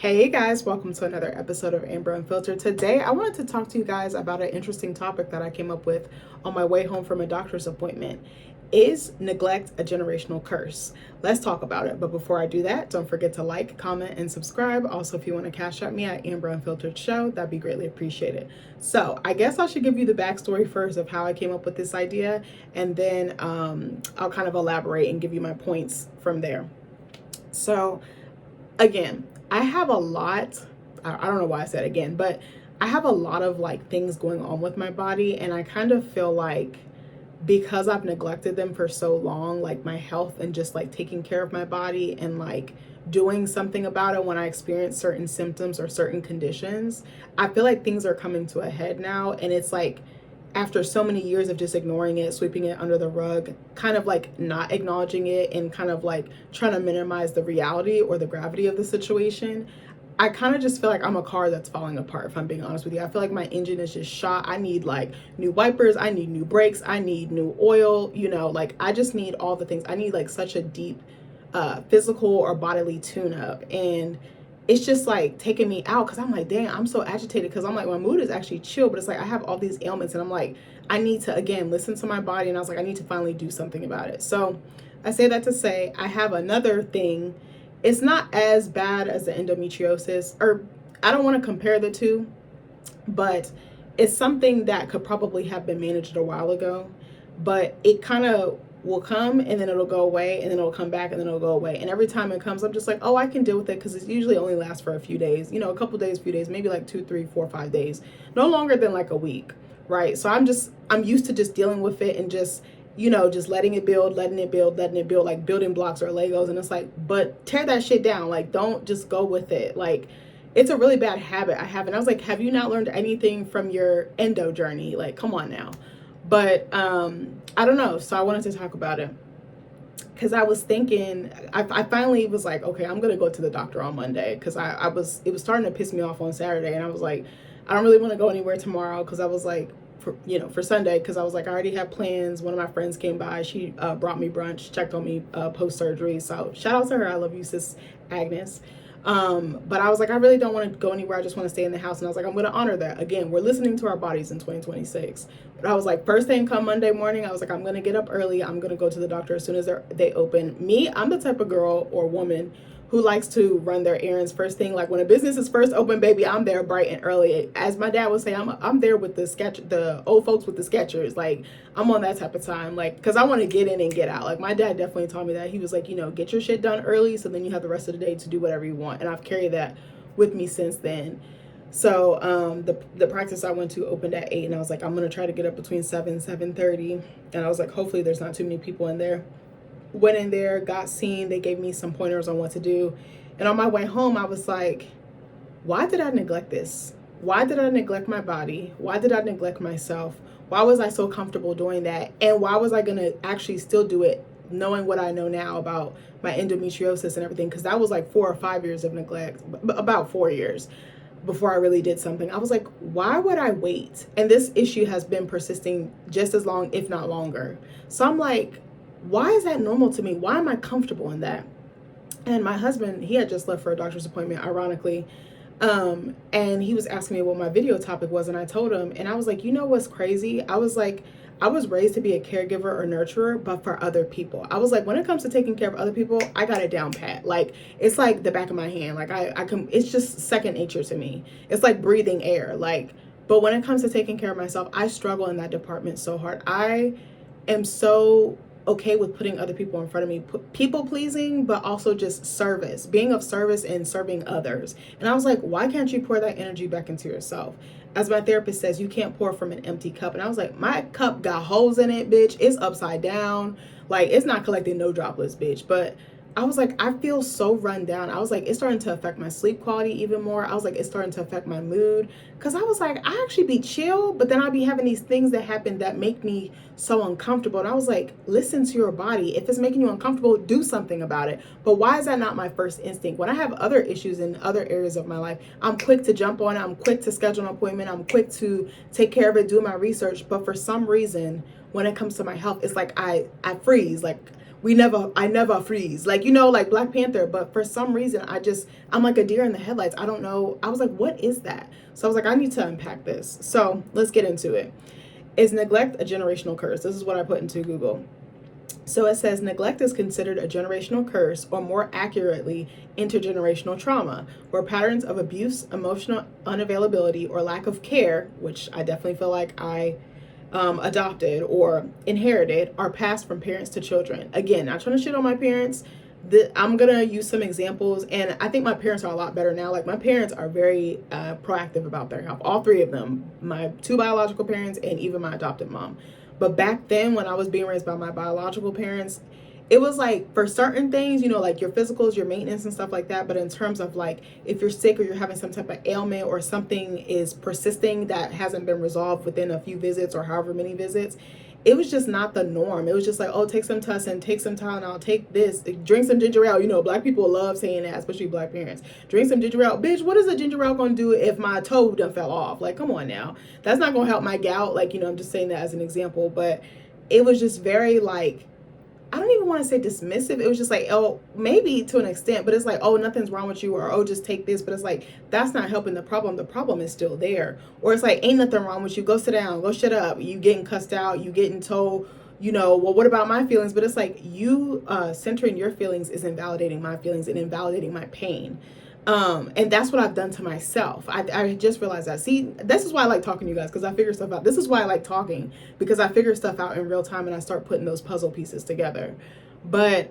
Hey guys, welcome to another episode of Amber Unfiltered. Today, I wanted to talk to you guys about an interesting topic that I came up with on my way home from a doctor's appointment. Is neglect a generational curse? Let's talk about it. But before I do that, don't forget to like, comment, and subscribe. Also, if you want to cash at me at Amber Unfiltered Show, that'd be greatly appreciated. So, I guess I should give you the backstory first of how I came up with this idea, and then I'll kind of elaborate and give you my points from there. So, again, I have a lot, I don't know why I said again, but I have a lot of like things going on with my body, and I kind of feel like because I've neglected them for so long, like my health and just like taking care of my body and like doing something about it when I experience certain symptoms or certain conditions, I feel like things are coming to a head now. And it's like after so many years of just ignoring it, sweeping it under the rug, kind of like not acknowledging it and kind of like trying to minimize the reality or the gravity of the situation, I kind of just feel like I'm a car that's falling apart, if I'm being honest with you. I feel like my engine is just shot. I need like new wipers, I need new brakes, I need new oil, like I just need all the things. I need like such a deep physical or bodily tune up. And it's just like taking me out because I'm like, dang, I'm so agitated because I'm like, my mood is actually chill, but it's like I have all these ailments and I'm like, I need to, again, listen to my body. And I was like, I need to finally do something about it. So I say that to say I have another thing. It's not as bad as the endometriosis, or I don't want to compare the two, but it's something that could probably have been managed a while ago, but it kind of will come and then it'll go away and then it'll come back and then it'll go away. And every time it comes, I'm just like, oh, I can deal with it because it usually only lasts for a few days, a couple days, few days, maybe like 2, 3, 4, 5 days, no longer than like a week, right? So I'm used to just dealing with it and just just letting it build, like building blocks or Legos. And it's like, but tear that shit down. Like, don't just go with it. Like, it's a really bad habit I have. And I was like, have you not learned anything from your endo journey? Like, come on now. But I don't know. So I wanted to talk about it because I was thinking, I finally was like, okay, I'm going to go to the doctor on Monday because it was starting to piss me off on Saturday. And I was like, I don't really want to go anywhere tomorrow because I was like, for Sunday, because I was like, I already have plans. One of my friends came by. She brought me brunch, checked on me post-surgery. So shout out to her. I love you, sis Agnes. But I was like, I really don't want to go anywhere. I just want to stay in the house. And I was like, I'm going to honor that. Again, we're listening to our bodies in 2026. But I was like, first thing come Monday morning, I was like, I'm going to get up early. I'm going to go to the doctor as soon as they open. Me, I'm the type of girl or woman who likes to run their errands first thing. Like when a business is first open, baby, I'm there bright and early. As my dad would say, I'm there with the old folks with the Skechers. Like I'm on that type of time. Like, cause I want to get in and get out. Like my dad definitely taught me that. He was like, get your shit done early, so then you have the rest of the day to do whatever you want. And I've carried that with me since then. So the practice I went to opened at 8, and I was like, I'm gonna try to get up between 7 and 7:30. And I was like, hopefully there's not too many people in there. Went in there, got seen. They gave me some pointers on what to do. And on my way home, I was like, why did I neglect this? Why did I neglect my body? Why did I neglect myself? Why was I so comfortable doing that? And why was I going to actually still do it knowing what I know now about my endometriosis and everything? Because that was like 4 or 5 years of neglect, about 4 years before I really did something. I was like, why would I wait? And this issue has been persisting just as long, if not longer. So I'm like, why is that normal to me? Why am I comfortable in that? And my husband, he had just left for a doctor's appointment, ironically. And he was asking me what my video topic was. And I told him, and I was like, what's crazy? I was like, I was raised to be a caregiver or nurturer, but for other people. I was like, when it comes to taking care of other people, I got it down pat. Like, it's like the back of my hand. Like I can, it's just second nature to me. It's like breathing air. Like, but when it comes to taking care of myself, I struggle in that department so hard. I am so okay with putting other people in front of me, people pleasing, but also just service, being of service and serving others. And I was like, why can't you pour that energy back into yourself? As my therapist says, you can't pour from an empty cup. And I was like, my cup got holes in it, bitch. It's upside down. Like, it's not collecting no droplets, bitch. But I was like, I feel so run down. I was like, it's starting to affect my sleep quality even more. I was like, it's starting to affect my mood. Because I was like, I actually be chill, but then I'd be having these things that happen that make me so uncomfortable. And I was like, listen to your body. If it's making you uncomfortable, do something about it. But why is that not my first instinct? When I have other issues in other areas of my life, I'm quick to jump on it. I'm quick to schedule an appointment. I'm quick to take care of it, do my research. But for some reason, when it comes to my health, it's like I freeze. Like, I never freeze. Like, like Black Panther. But for some reason, I'm like a deer in the headlights. I don't know. I was like, what is that? So I was like, I need to unpack this. So let's get into it. Is neglect a generational curse? This is what I put into Google. So it says neglect is considered a generational curse, or more accurately, intergenerational trauma, where patterns of abuse, emotional unavailability, or lack of care, which I definitely feel like I adopted or inherited, are passed from parents to children. Again, not trying to shit on my parents. I'm gonna use some examples, and I think my parents are a lot better now. Like, my parents are very proactive about their health. All three of them, my two biological parents and even my adopted mom. But back then, when I was being raised by my biological parents, it was like for certain things, like your physicals, your maintenance and stuff like that. But in terms of like, if you're sick or you're having some type of ailment or something is persisting that hasn't been resolved within a few visits or however many visits, it was just not the norm. It was just like, oh, take some Tussin, take some Tylenol, take this, drink some ginger ale. Black people love saying that, especially Black parents. Drink some ginger ale. Bitch, what is a ginger ale going to do if my toe done fell off? Like, come on now. That's not going to help my gout. Like, I'm just saying that as an example. But it was just very like, I don't even want to say dismissive. It was just like, oh, maybe to an extent, but it's like, oh, nothing's wrong with you, or oh, just take this. But it's like, that's not helping the problem. The problem is still there. Or it's like, ain't nothing wrong with you. Go sit down. Go shut up. You getting cussed out. You getting told, well, what about my feelings? But it's like, you centering your feelings is invalidating my feelings and invalidating my pain. And that's what I've done to myself. I just realized that. See, this is why I like talking to you guys, because I figure stuff out. This is why I like talking, because I figure stuff out in real time and I start putting those puzzle pieces together. But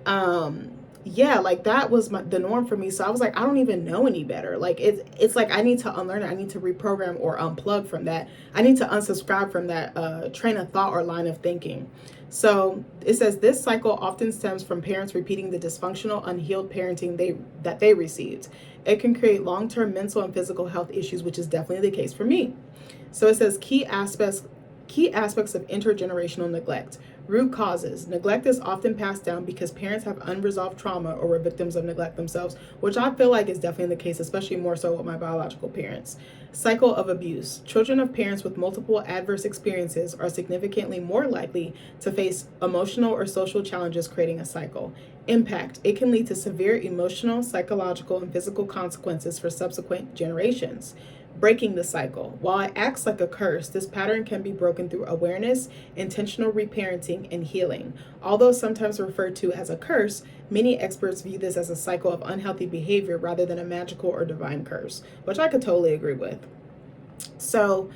yeah, like that was the norm for me. So I was like, I don't even know any better. Like it's like I need to unlearn it. I need to reprogram or unplug from that. I need to unsubscribe from that train of thought or line of thinking. So it says this cycle often stems from parents repeating the dysfunctional, unhealed parenting that they received. It can create long-term mental and physical health issues, which is definitely the case for me. So it says key aspects of intergenerational neglect. Root causes. Neglect is often passed down because parents have unresolved trauma or were victims of neglect themselves, which I feel like is definitely the case, especially more so with my biological parents. Cycle of abuse. Children of parents with multiple adverse experiences are significantly more likely to face emotional or social challenges, creating a cycle. Impact. It can lead to severe emotional, psychological, and physical consequences for subsequent generations. Breaking the cycle. While it acts like a curse, this pattern can be broken through awareness, intentional reparenting, and healing. Although sometimes referred to as a curse, many experts view this as a cycle of unhealthy behavior rather than a magical or divine curse, which I could totally agree with. So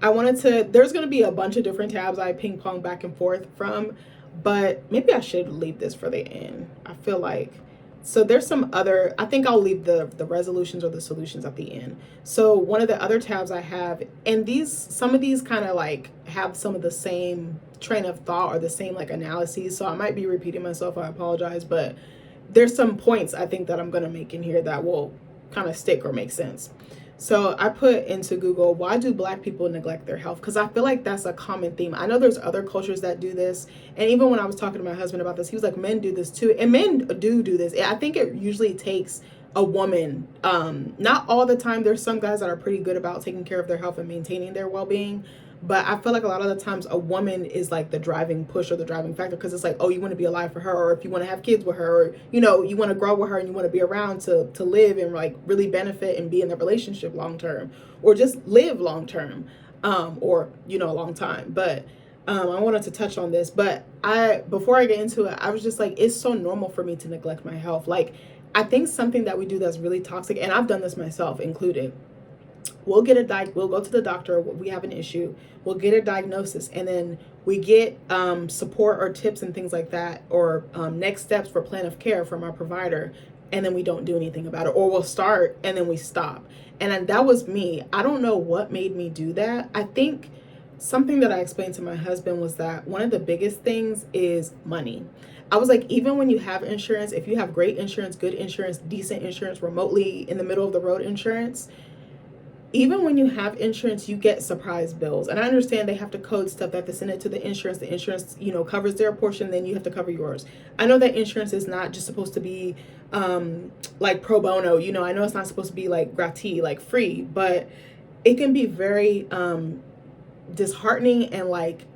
there's going to be a bunch of different tabs I ping pong back and forth from, but maybe I should leave this for the end. I feel like, so there's some other, I think I'll leave the resolutions or the solutions at the end. So one of the other tabs I have, and some of these kind of like have some of the same train of thought or the same like analyses. So I might be repeating myself. I apologize, but there's some points I think that I'm going to make in here that will kind of stick or make sense. So I put into Google, why do Black people neglect their health? Because I feel like that's a common theme. I know there's other cultures that do this. And even when I was talking to my husband about this, he was like, men do this too. And men do this. I think it usually takes a woman. Not all the time. There's some guys that are pretty good about taking care of their health and maintaining their well-being. But I feel like a lot of the times a woman is like the driving push or the driving factor, because it's like, oh, you want to be alive for her, or if you want to have kids with her, or, you want to grow with her and you want to be around to live and like really benefit and be in the relationship long term, or just live long term, or, a long time. But I wanted to touch on this, but before I get into it, I was just like, it's so normal for me to neglect my health. Like, I think something that we do that's really toxic, and I've done this myself included, we'll go to the doctor, we have an issue, we'll get a diagnosis, and then we get support or tips and things like that, or next steps for plan of care from our provider, and then we don't do anything about it, or we'll start and then we stop. And that was me. I don't know what made me do that. I think something that I explained to my husband was that one of the biggest things is money. I was like, even when you have insurance, if you have great insurance, good insurance, decent insurance, remotely in the middle of the road insurance, even when you have insurance, you get surprise bills. And I understand they have to code stuff, they have to send it to the insurance. The insurance, covers their portion, then you have to cover yours. I know that insurance is not just supposed to be like pro bono, I know it's not supposed to be like gratis, like free, but it can be very disheartening and like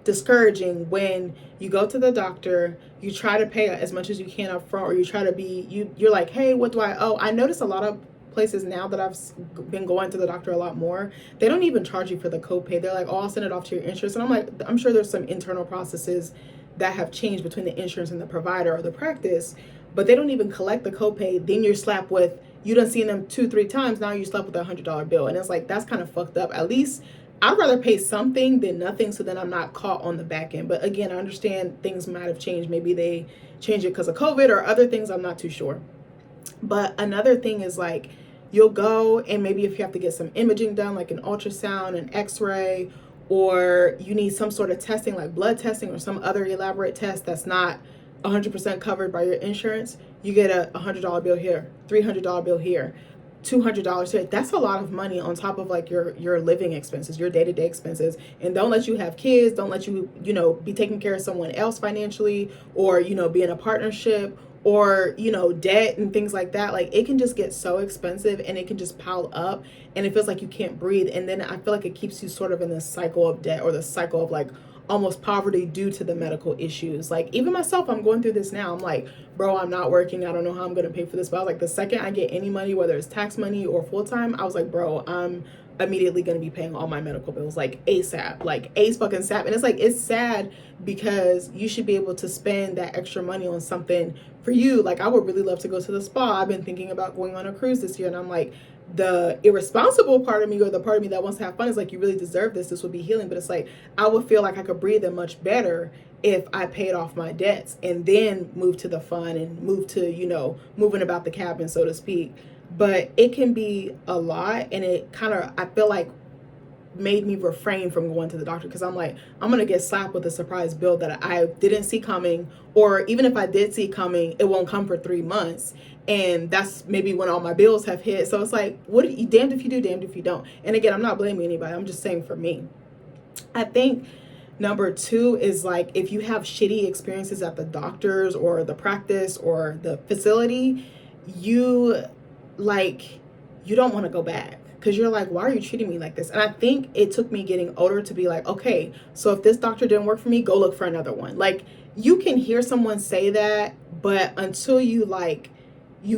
discouraging when you go to the doctor, you try to pay as much as you can up front, or you try to be, you're like, hey, what do I owe? I notice a lot of places now that I've been going to the doctor a lot more, they don't even charge you for the copay. They're like, oh, I'll send it off to your insurance. And I'm like, I'm sure there's some internal processes that have changed between the insurance and the provider or the practice, but they don't even collect the copay. Then you're slapped with, you done seen them 2-3 times, now you're slapped with a $100 bill. And it's like, that's kind of fucked up. At least I'd rather pay something than nothing, so then I'm not caught on the back end. But again, I understand things might have changed. Maybe they changed it because of COVID or other things. I'm not too sure. But another thing is like, you'll go and maybe if you have to get some imaging done, like an ultrasound, an x-ray, or you need some sort of testing like blood testing or some other elaborate test that's not 100% covered by your insurance, you get a $100 bill here, $300 bill here, $200 here. That's a lot of money on top of like your living expenses, your day-to-day expenses. And don't let you have kids, don't let you, be taking care of someone else financially, or, be in a partnership, or, debt and things like that. Like, it can just get so expensive and it can just pile up and it feels like you can't breathe. And then I feel like it keeps you sort of in this cycle of debt, or the cycle of like almost poverty due to the medical issues. Like, even myself, I'm going through this now. I'm like, bro, I'm not working. I don't know how I'm going to pay for this. But I was like, the second I get any money, whether it's tax money or full-time, I was like, bro, I'm immediately going to be paying all my medical bills, like ASAP, like ace fucking sap. And it's like, it's sad because you should be able to spend that extra money on something for you. Like, I would really love to go to the spa. I've been thinking about going on a cruise this year, and I'm like, the irresponsible part of me, or the part of me that wants to have fun, is like, you really deserve this. This would be healing. But it's like, I would feel like I could breathe in much better if I paid off my debts and then move to the fun and move to, moving about the cabin, so to speak. But it can be a lot, and it kind of, I feel like, made me refrain from going to the doctor, because I'm like, I'm gonna get slapped with a surprise bill that I didn't see coming, or even if I did see coming, it won't come for 3 months, and that's maybe when all my bills have hit. So it's like, what, you damned if you do, damned if you don't. And again, I'm not blaming anybody, I'm just saying for me. I think number 2 is like, if you have shitty experiences at the doctors or the practice or the facility, you don't want to go back, because you're like, why are you treating me like this? And I think it took me getting older to be like, okay, so if this doctor didn't work for me, go look for another one. Like, you can hear someone say that, but until you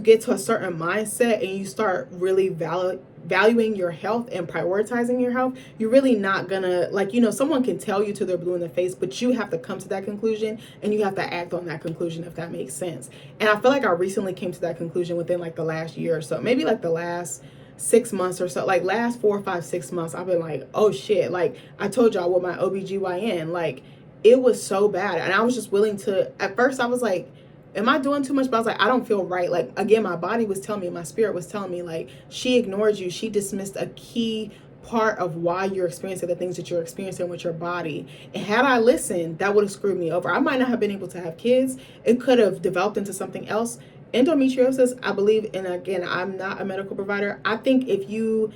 get to a certain mindset and you start really valuing your health and prioritizing your health, you're really not gonna, someone can tell you till they're blue in the face, but you have to come to that conclusion and you have to act on that conclusion, if that makes sense. And I feel like I recently came to that conclusion within like the last year or so, maybe like the last 6 months or so, like last 4, 5, 6 months. I've been like, oh shit, like I told y'all with my OBGYN, like it was so bad. And I was just willing to, at first I was like, am I doing too much? But I was like, I don't feel right. Like, again, my body was telling me, my spirit was telling me, like, she ignored you. She dismissed a key part of why you're experiencing the things that you're experiencing with your body. And had I listened, that would have screwed me over. I might not have been able to have kids. It could have developed into something else. Endometriosis, I believe, and again, I'm not a medical provider. I think if you,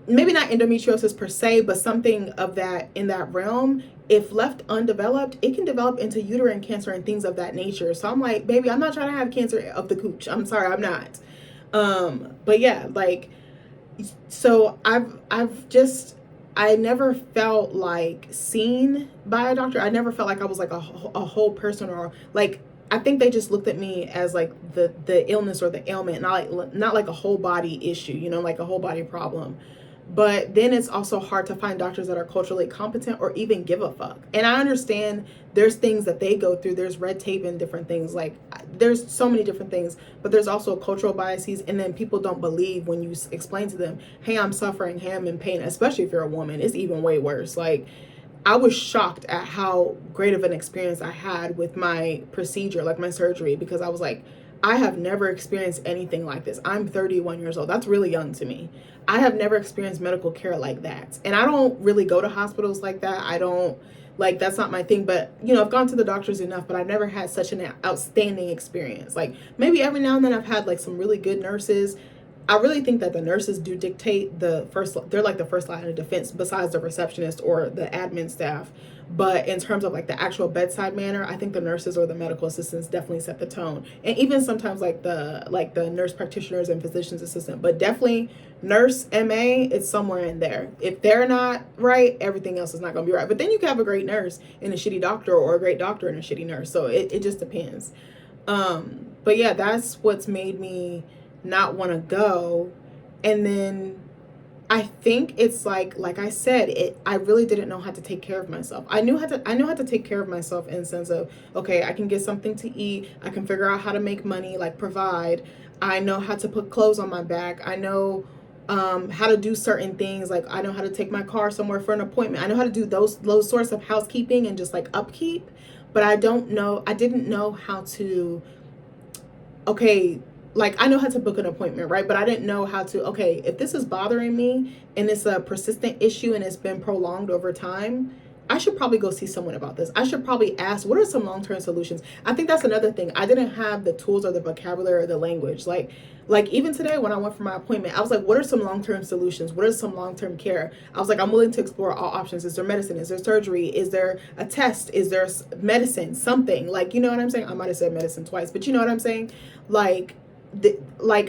maybe not endometriosis per se, but something of that, in that realm, if left undeveloped, it can develop into uterine cancer and things of that nature. So I'm like, baby, I'm not trying to have cancer of the cooch. I'm sorry, I'm not. But yeah, like, so I never felt like seen by a doctor. I never felt like I was like a whole person, or like, I think they just looked at me as like the illness or the ailment, not like a whole body issue, like a whole body problem. But then it's also hard to find doctors that are culturally competent or even give a fuck. And I understand there's things that they go through. There's red tape and different things. Like, there's so many different things. But there's also cultural biases. And then people don't believe when you explain to them, hey, I'm suffering, hey, I'm in pain. Especially if you're a woman. It's even way worse. Like, I was shocked at how great of an experience I had with my procedure, like my surgery, because I was like, I have never experienced anything like this. I'm 31 years old. That's really young to me. I have never experienced medical care like that. And I don't really go to hospitals like that. I don't, like, that's not my thing. But, I've gone to the doctors enough, but I've never had such an outstanding experience. Like, maybe every now and then I've had like some really good nurses. I really think that the nurses do dictate they're like the first line of defense besides the receptionist or the admin staff. But in terms of like the actual bedside manner, I think the nurses or the medical assistants definitely set the tone. And even sometimes like the nurse practitioners and physician's assistant, but definitely nurse MA, it's somewhere in there. If they're not right, everything else is not going to be right. But then you can have a great nurse and a shitty doctor, or a great doctor and a shitty nurse. So it just depends. But yeah, that's what's made me not want to go. And then I think it's like I said, I really didn't know how to take care of myself. I knew how to take care of myself in the sense of, okay, I can get something to eat, I can figure out how to make money, like provide. I know how to put clothes on my back. I know how to do certain things, like I know how to take my car somewhere for an appointment. I know how to do those sorts of housekeeping and just like upkeep, but I didn't know how to, okay, like I know how to book an appointment, right? But I didn't know how to, okay, if this is bothering me and it's a persistent issue and it's been prolonged over time, I should probably go see someone about this. I should probably ask, what are some long-term solutions? I think that's another thing. I didn't have the tools or the vocabulary or the language. Like even today when I went for my appointment, I was like, what are some long-term solutions? What are some long-term care? I was like, I'm willing to explore all options. Is there medicine? Is there surgery? Is there a test? Is there medicine? Something, like, you know what I'm saying? I might have said medicine twice, but you know what I'm saying? Like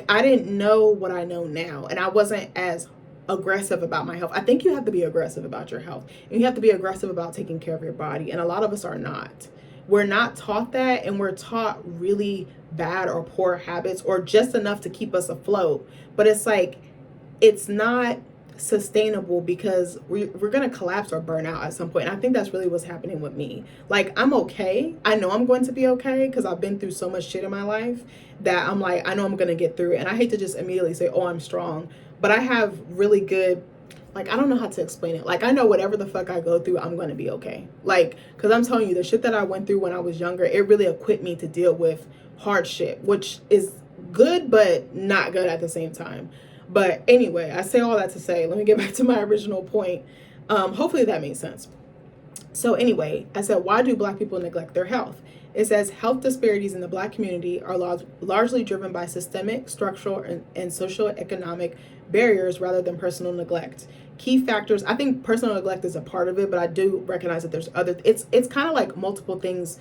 I didn't know what I know now, and I wasn't as aggressive about my health. I think you have to be aggressive about your health, and you have to be aggressive about taking care of your body, and a lot of us are not. We're not taught that, and we're taught really bad or poor habits, or just enough to keep us afloat. But it's like, it's not sustainable, because we're going to collapse or burn out at some point. And I think that's really what's happening with me. Like, I'm okay. I know I'm going to be okay because I've been through so much shit in my life that I'm like, I know I'm going to get through it. And I hate to just immediately say, oh, I'm strong. But I have really good, like, I don't know how to explain it. Like, I know whatever the fuck I go through, I'm going to be okay. Like, because I'm telling you, the shit that I went through when I was younger, it really equipped me to deal with hardship, which is good, but not good at the same time. But anyway, I say all that to say, let me get back to my original point. Hopefully that made sense. So anyway, I said, why do Black people neglect their health? It says health disparities in the Black community are largely driven by systemic, structural, and socioeconomic barriers rather than personal neglect. Key factors, I think personal neglect is a part of it, but I do recognize that there's other, it's kind of like multiple things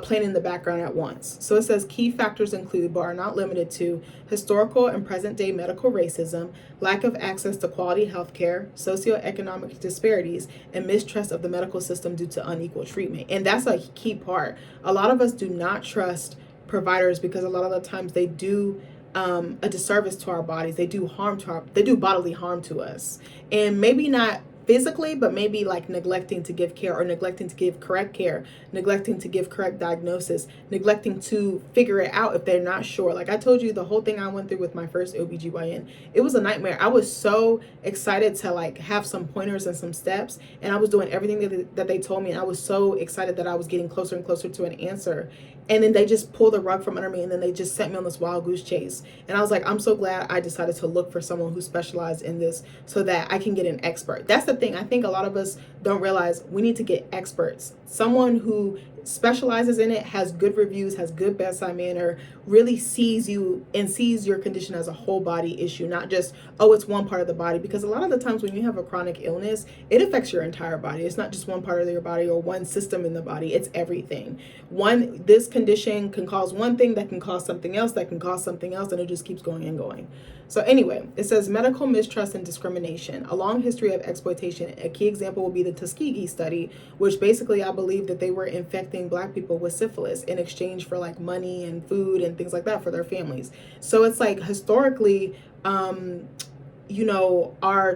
playing in the background at once. So it says key factors include, but are not limited to, historical and present day medical racism, lack of access to quality health care, socioeconomic disparities, and mistrust of the medical system due to unequal treatment. And that's a key part. A lot of us do not trust providers because a lot of the times they do a disservice to our bodies. They do bodily harm to us. And maybe not physically, but maybe like neglecting to give care, or neglecting to give correct care, neglecting to give correct diagnosis, neglecting to figure it out if they're not sure. Like I told you, the whole thing I went through with my first OBGYN, it was a nightmare. I was so excited to like have some pointers and some steps, and I was doing everything that they told me, and I was so excited that I was getting closer and closer to an answer. And then they just pulled the rug from under me, and then they just sent me on this wild goose chase. And I was like, I'm so glad I decided to look for someone who specialized in this so that I can get an expert. That's the thing. I think a lot of us don't realize we need to get experts. Someone who specializes in it, has good reviews, has good bedside manner, really sees you and sees your condition as a whole body issue, not just, oh, it's one part of the body. Because a lot of the times when you have a chronic illness, it affects your entire body. It's not just one part of your body or one system in the body. It's everything. This condition can cause one thing, that can cause something else, that can cause something else, and it just keeps going and going. So anyway, it says medical mistrust and discrimination, a long history of exploitation. A key example will be the Tuskegee study, which basically I believe that they were infecting Black people with syphilis in exchange for like money and food and things like that for their families. So it's like historically, our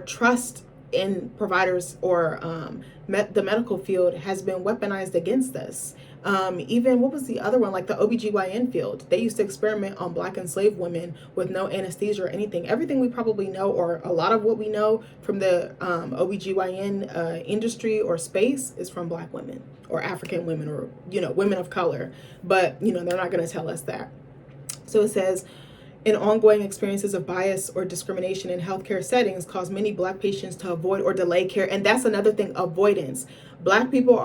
trust in providers or the medical field has been weaponized against us. Even what was the other one, like the OBGYN field, they used to experiment on Black enslaved women with no anesthesia or anything. Everything we probably know, or a lot of what we know from the OBGYN industry or space, is from Black women or African women, or women of color, but they're not going to tell us that. So it says, in ongoing experiences of bias or discrimination in healthcare settings cause many Black patients to avoid or delay care. And that's another thing, avoidance. Black people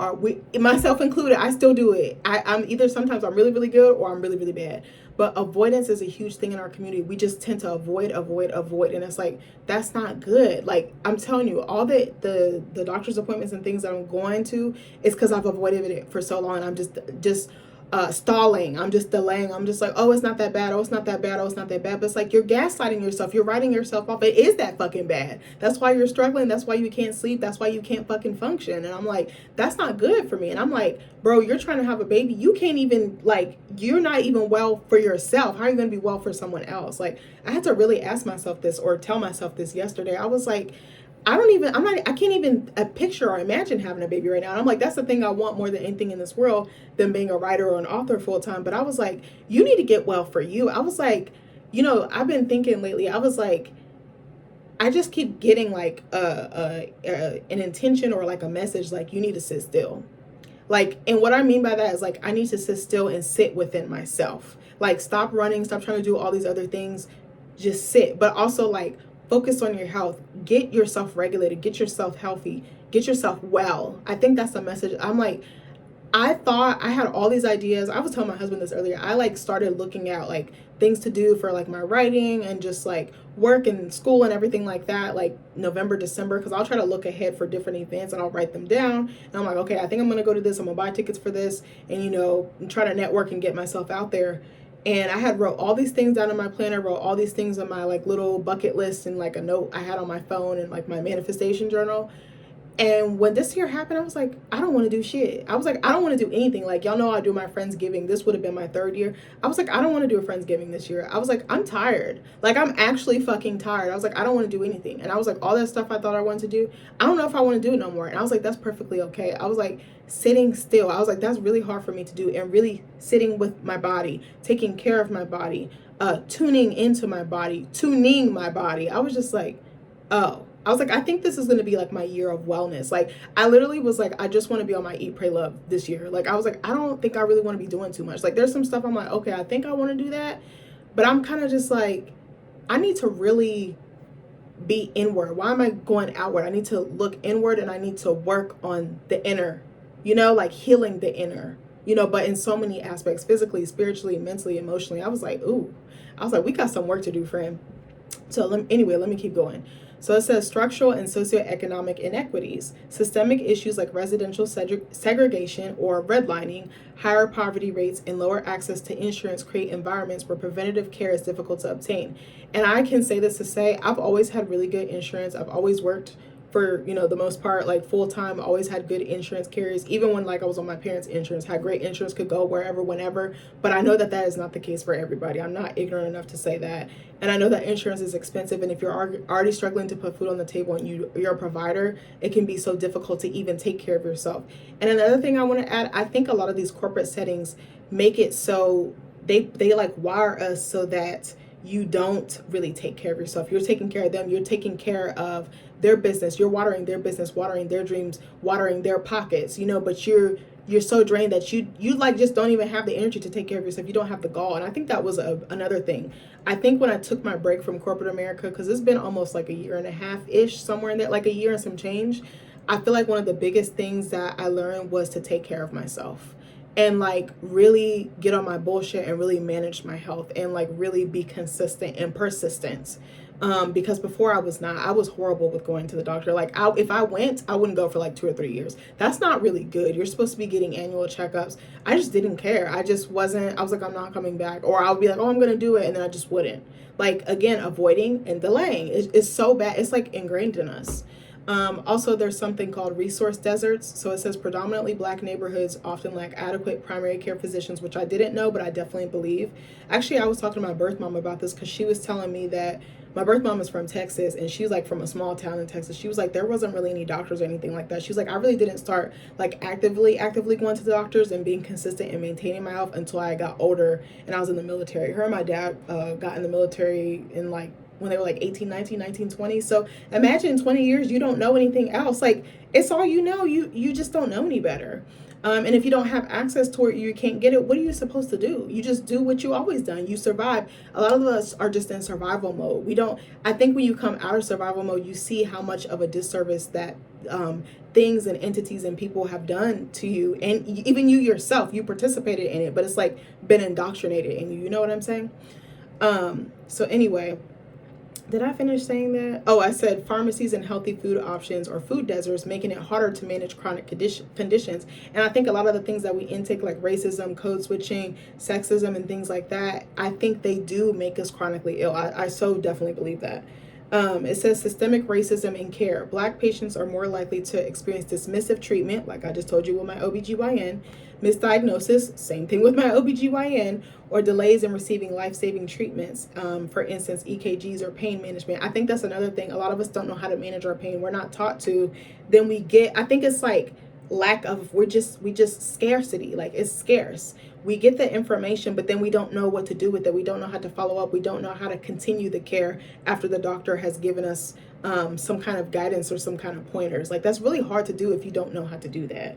myself included, I still do it. I'm either, sometimes I'm really, really good, or I'm really, really bad. but avoidance is a huge thing in our community. We just tend to avoid, and it's like, that's not good. Like, I'm telling you, all the doctor's appointments and things that I'm going to is because I've avoided it for so long. I'm just stalling. I'm just delaying. I'm just like, oh, it's not that bad. Oh, it's not that bad. Oh, it's not that bad. But it's like, you're gaslighting yourself. You're writing yourself off. It is that fucking bad. That's why you're struggling. That's why you can't sleep. That's why you can't fucking function. And I'm like, that's not good for me. And I'm like, bro, you're trying to have a baby. You can't even, like, you're not even well for yourself. How are you going to be well for someone else? Like, I had to really ask myself this, or tell myself this yesterday. I was like, I can't even picture or imagine having a baby right now. And I'm like, that's the thing I want more than anything in this world than being a writer or an author full time. But I was like, you need to get well for you. I was like, I've been thinking lately, I was like, I just keep getting like an intention or like a message, like, you need to sit still. Like, and what I mean by that is, like, I need to sit still and sit within myself. Like, stop running, stop trying to do all these other things. Just sit. But also, like, focus on your health. Get yourself regulated. Get yourself healthy. Get yourself well. I think that's the message. I'm like, I thought I had all these ideas. I was telling my husband this earlier. I like started looking at like things to do for like my writing and just like work and school and everything like that, like November, December, because I'll try to look ahead for different events and I'll write them down. And I'm like, okay, I think I'm going to go to this. I'm going to buy tickets for this and try to network and get myself out there. And I had wrote all these things down in my planner, wrote all these things on my like little bucket list and like a note I had on my phone and like my manifestation journal. And when this year happened, I was like, I don't want to do shit. I was like, I don't want to do anything. Like, y'all know I do my Friendsgiving. This would have been my 3rd year. I was like, I don't want to do a Friendsgiving this year. I was like, I'm tired. Like, I'm actually fucking tired. I was like, I don't want to do anything. And I was like, all that stuff I thought I wanted to do, I don't know if I want to do it no more. And I was like, that's perfectly okay. I was like, sitting still. I was like, that's really hard for me to do. And really sitting with my body, taking care of my body, tuning into my body, tuning my body. I was just like, oh. I was like, I think this is going to be like my year of wellness. Like, I literally was like, I just want to be on my Eat, Pray, Love this year. Like, I was like, I don't think I really want to be doing too much. Like, there's some stuff I'm like, okay, I think I want to do that. But I'm kind of just like, I need to really be inward. Why am I going outward? I need to look inward and I need to work on the inner, like healing the inner, but in so many aspects, physically, spiritually, mentally, emotionally. I was like, we got some work to do, friend. So let me keep going. So it says structural and socioeconomic inequities, systemic issues like residential segregation or redlining, higher poverty rates, and lower access to insurance create environments where preventative care is difficult to obtain. And I can say this to say, I've always had really good insurance. I've always worked for, the most part, like full time, always had good insurance carriers. Even when like I was on my parents' insurance, had great insurance, could go wherever, whenever. But I know that is not the case for everybody. I'm not ignorant enough to say that. And I know that insurance is expensive. And if you're already struggling to put food on the table and you're a provider, it can be so difficult to even take care of yourself. And another thing I want to add, I think a lot of these corporate settings make it so they like wire us so that you don't really take care of yourself. You're taking care of them. You're taking care of their business. You're watering their business, watering their dreams, watering their pockets, but you're so drained that you like just don't even have the energy to take care of yourself. You don't have the gall. And I think that was another thing. I think when I took my break from corporate America, because it's been almost like a year and a half-ish, somewhere in there, like a year and some change, I feel like one of the biggest things that I learned was to take care of myself. And like really get on my bullshit and really manage my health and like really be consistent and persistent. Because before I was horrible with going to the doctor. Like if I went, I wouldn't go for like 2 or 3 years. That's not really good. You're supposed to be getting annual checkups. I just didn't care. I was like, I'm not coming back. Or I'll be like, oh, I'm going to do it. And then I just wouldn't. Like, again, avoiding and delaying is so bad. It's like ingrained in us. Also, there's something called resource deserts. So it says predominantly Black neighborhoods often lack adequate primary care physicians, which I didn't know, but I definitely believe. Actually, I was talking to my birth mom about this because she was telling me that my birth mom is from Texas and she's like from a small town in Texas. She was like, there wasn't really any doctors or anything like that. She's like, I really didn't start like actively going to the doctors and being consistent and maintaining my health until I got older and I was in the military. Her and my dad got in the military in like when they were like 18, 19, 19, 20. So imagine in 20 years, you don't know anything else. Like, it's all you know. You just don't know any better. And if you don't have access to it, you can't get it, what are you supposed to do? You just do what you always done. You survive. A lot of us are just in survival mode. We don't, I think when you come out of survival mode, you see how much of a disservice that things and entities and people have done to you. And even you yourself, you participated in it, but it's like been indoctrinated in you. You know what I'm saying? So anyway, did I finish saying that? Oh, I said pharmacies and healthy food options or food deserts, making it harder to manage chronic conditions. And I think a lot of the things that we intake, like racism, code switching, sexism, and things like that, I think they do make us chronically ill. I so definitely believe that. It says systemic racism in care. Black patients are more likely to experience dismissive treatment, like I just told you with my OBGYN, misdiagnosis, same thing with my OBGYN, or delays in receiving life-saving treatments, for instance, EKGs or pain management. I think that's another thing. A lot of us don't know how to manage our pain. We're not taught to. Then we get, I think it's like lack of, we just scarcity, like it's scarce. We get the information, but then we don't know what to do with it. We don't know how to follow up. We don't know how to continue the care after the doctor has given us some kind of guidance or some kind of pointers. Like that's really hard to do if you don't know how to do that.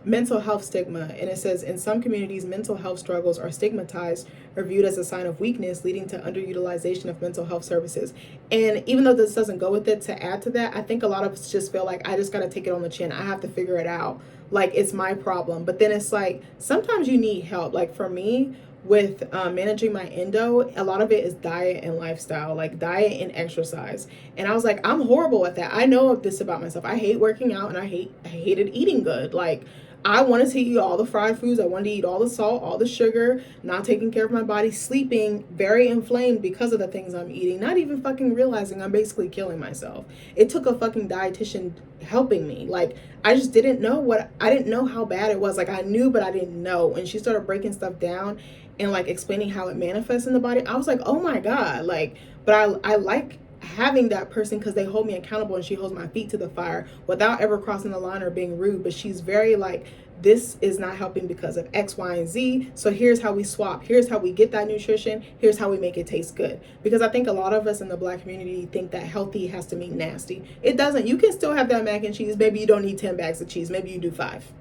Mental health stigma, and it says in some communities, mental health struggles are stigmatized or viewed as a sign of weakness, leading to underutilization of mental health services. And even though this doesn't go with it, to add to that, I think a lot of us just feel like I just got to take it on the chin. I have to figure it out. Like it's my problem. But then it's like sometimes you need help. Like for me, with managing my endo, a lot of it is diet and lifestyle, like diet and exercise. And I was like, I'm horrible at that. I know this about myself. I hate working out, and I hated eating good. Like I wanted to eat all the fried foods. I wanted to eat all the salt, all the sugar, not taking care of my body, sleeping very inflamed because of the things I'm eating, not even fucking realizing I'm basically killing myself. It took a fucking dietitian helping me. Like I just didn't know I didn't know how bad it was. Like I knew, but I didn't know. And she started breaking stuff down and like explaining how it manifests in the body. I was like, oh my God. Like, but I like having that person because they hold me accountable, and she holds my feet to the fire without ever crossing the line or being rude. But she's very like, this is not helping because of X, Y, and Z. So here's how we swap. Here's how we get that nutrition. Here's how we make it taste good. Because I think a lot of us in the Black community think that healthy has to mean nasty. It doesn't. You can still have that mac and cheese. Maybe you don't need 10 bags of cheese. Maybe you do 5.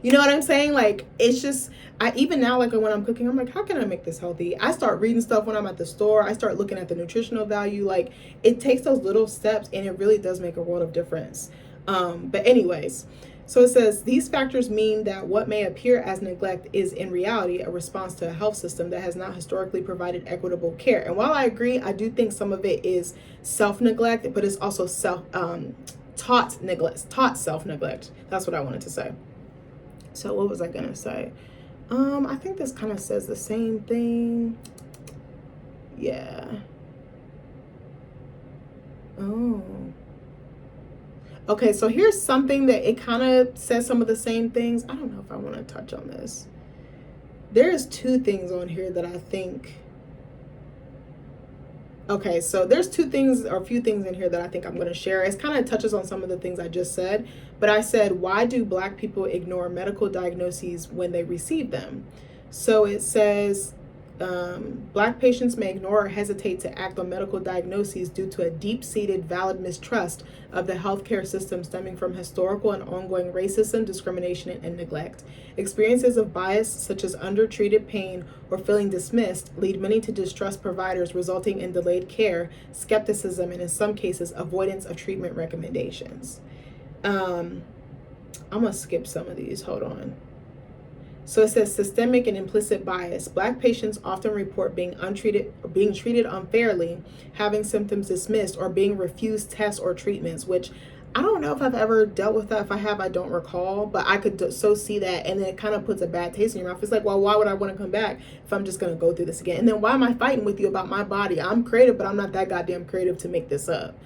You know what I'm saying? Like, it's just, even now, like when I'm cooking, I'm like, how can I make this healthy? I start reading stuff when I'm at the store. I start looking at the nutritional value. Like, it takes those little steps, and it really does make a world of difference. But anyways, so it says, these factors mean that what may appear as neglect is in reality a response to a health system that has not historically provided equitable care. And while I agree, I do think some of it is self-neglect, but it's also taught self-neglect. That's what I wanted to say. So what was I gonna say? I think this kind of says the same thing. Yeah. Oh. Okay, so here's something that it kind of says some of the same things. I don't know if I want to touch on this. There's 2 things on here that I think. Okay, so there's 2 things or a few things in here that I think I'm going to share. It kind of touches on some of the things I just said, but I said, why do Black people ignore medical diagnoses when they receive them? So it says, Black patients may ignore or hesitate to act on medical diagnoses due to a deep-seated valid mistrust of the healthcare system stemming from historical and ongoing racism, discrimination, and neglect. Experiences of bias, such as undertreated pain or feeling dismissed, lead many to distrust providers, resulting in delayed care, skepticism, and in some cases, avoidance of treatment recommendations. I'm going to skip some of these. Hold on. So it says systemic and implicit bias. Black patients often report being treated unfairly, having symptoms dismissed, or being refused tests or treatments, which I don't know if I've ever dealt with that. If I have, I don't recall, but I could so see that. And then it kind of puts a bad taste in your mouth. It's like, well, why would I want to come back if I'm just going to go through this again? And then why am I fighting with you about my body? I'm creative, but I'm not that goddamn creative to make this up.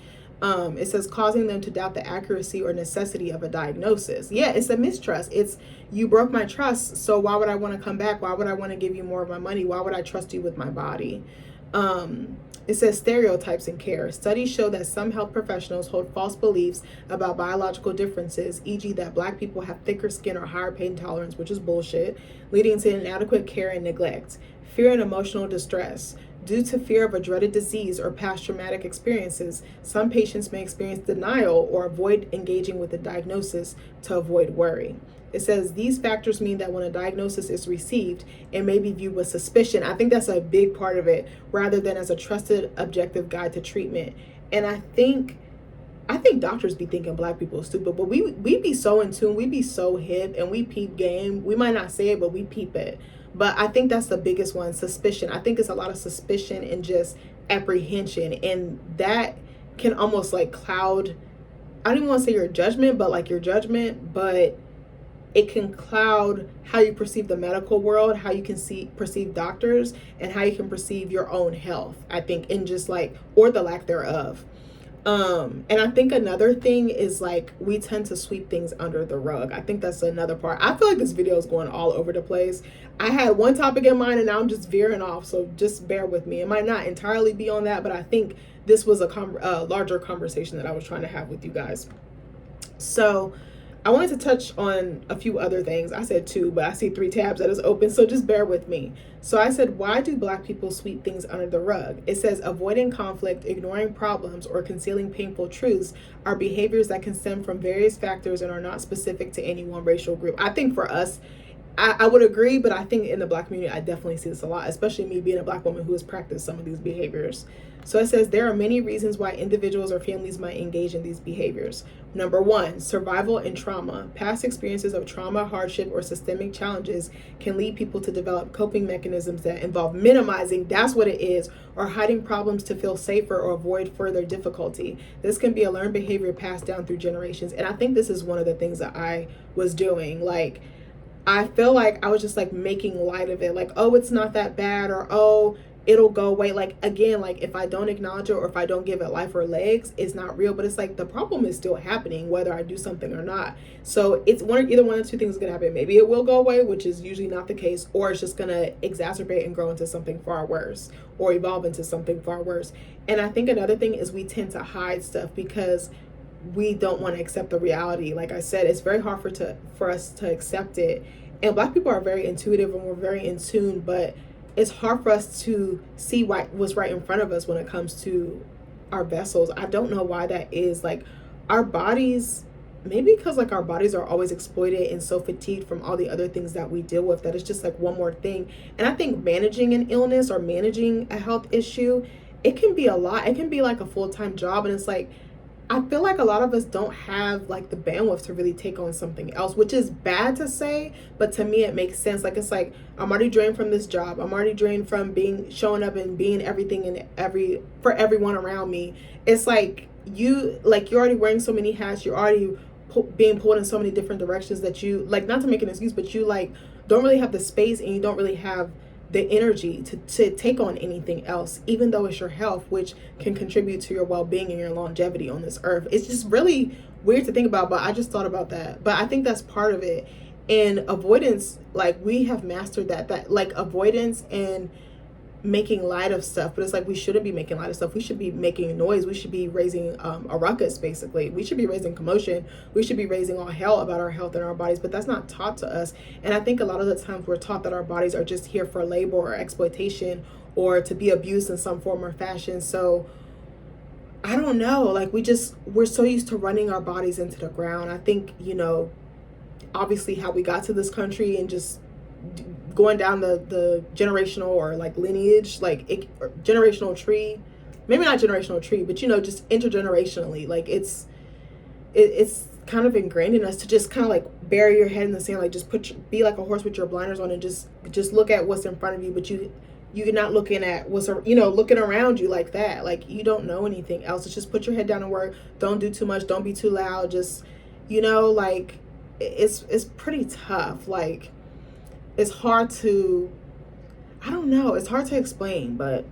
It says causing them to doubt the accuracy or necessity of a diagnosis. Yeah, it's a mistrust. It's, you broke my trust, so why would I want to come back? Why would I want to give you more of my money? Why would I trust you with my body? It says stereotypes in care. Studies show that some health professionals hold false beliefs about biological differences, e.g. that Black people have thicker skin or higher pain tolerance, which is bullshit, leading to inadequate care and neglect. Fear and emotional distress. Due to fear of a dreaded disease or past traumatic experiences, some patients may experience denial or avoid engaging with the diagnosis to avoid worry. It says these factors mean that when a diagnosis is received, it may be viewed with suspicion. I think that's a big part of it, rather than as a trusted, objective guide to treatment. And I think doctors be thinking black people are stupid, but we be so in tune, we be so hip, and we peep game. We might not say it, but we peep it. But I think that's the biggest one, suspicion. I think it's a lot of suspicion and just apprehension, and that can almost like cloud. I don't even want to say your judgment, but like your judgment, but it can cloud how you perceive the medical world, how you can perceive doctors, and how you can perceive your own health. I think, and just like, or the lack thereof. And I think another thing is like we tend to sweep things under the rug. I think that's another part. I feel like this video is going all over the place. I had one topic in mind and now I'm just veering off, so just bear with me. It might not entirely be on that, but I think this was a larger conversation that I was trying to have with you guys. So I wanted to touch on a few other things. I said two, but I see 3 tabs that is open, so just bear with me. So I said, why do black people sweep things under the rug? It says avoiding conflict, ignoring problems, or concealing painful truths are behaviors that can stem from various factors and are not specific to any one racial group. I think for us, I would agree, but I think in the black community, I definitely see this a lot, especially me being a black woman who has practiced some of these behaviors. So it says there are many reasons why individuals or families might engage in these behaviors. Number 1, survival and trauma. Past experiences of trauma, hardship, or systemic challenges can lead people to develop coping mechanisms that involve minimizing, that's what it is, or hiding problems to feel safer or avoid further difficulty. This can be a learned behavior passed down through generations. And I think this is one of the things that I was doing. Like, I feel like I was just like making light of it. Like, oh, it's not that bad, or oh, it'll go away. Like, again, like if I don't acknowledge it or if I don't give it life or legs, it's not real. But it's like the problem is still happening whether I do something or not. So it's either one of 2 things is gonna happen. Maybe it will go away, which is usually not the case, or it's just gonna exacerbate and grow into something far worse or evolve into something far worse. And I think another thing is we tend to hide stuff because we don't want to accept the reality. Like I said, it's very hard for us to accept it. And black people are very intuitive and we're very in tune, but it's hard for us to see what's right in front of us when it comes to our vessels. I don't know why that is. Like our bodies, maybe because like our bodies are always exploited and so fatigued from all the other things that we deal with, that it's just like one more thing. And I think managing an illness or managing a health issue, it can be a lot. It can be like a full-time job. And it's like, I feel like a lot of us don't have like the bandwidth to really take on something else, which is bad to say, but to me it makes sense. Like it's like I'm already drained from this job. I'm already drained from showing up and being everything and for everyone around me. It's like you're already wearing so many hats. You're already being pulled in so many different directions that you like, not to make an excuse, but you like don't really have the space and you don't really have the energy to take on anything else, even though it's your health, which can contribute to your well-being and your longevity on this earth. It's just really weird to think about, but I just thought about that. But I think that's part of it. And avoidance, like we have mastered that like avoidance and making light of stuff, but it's like we shouldn't be making light of stuff. We should be making noise. We should be raising a ruckus, basically. We should be raising commotion. We should be raising all hell about our health and our bodies, but that's not taught to us. And I think a lot of the times we're taught that our bodies are just here for labor or exploitation or to be abused in some form or fashion. So I don't know, like we're so used to running our bodies into the ground. I think, obviously how we got to this country and just going down the generational or like lineage, like generational tree, maybe not generational tree, but just intergenerationally, like it's kind of ingrained in us to just kind of like bury your head in the sand, like just be like a horse with your blinders on and just look at what's in front of you, but you're not looking at what's looking around you like that. Like you don't know anything else. It's just put your head down and work. Don't do too much. Don't be too loud. Just like it's pretty tough. Like it's hard to, I don't know, it's hard to explain, but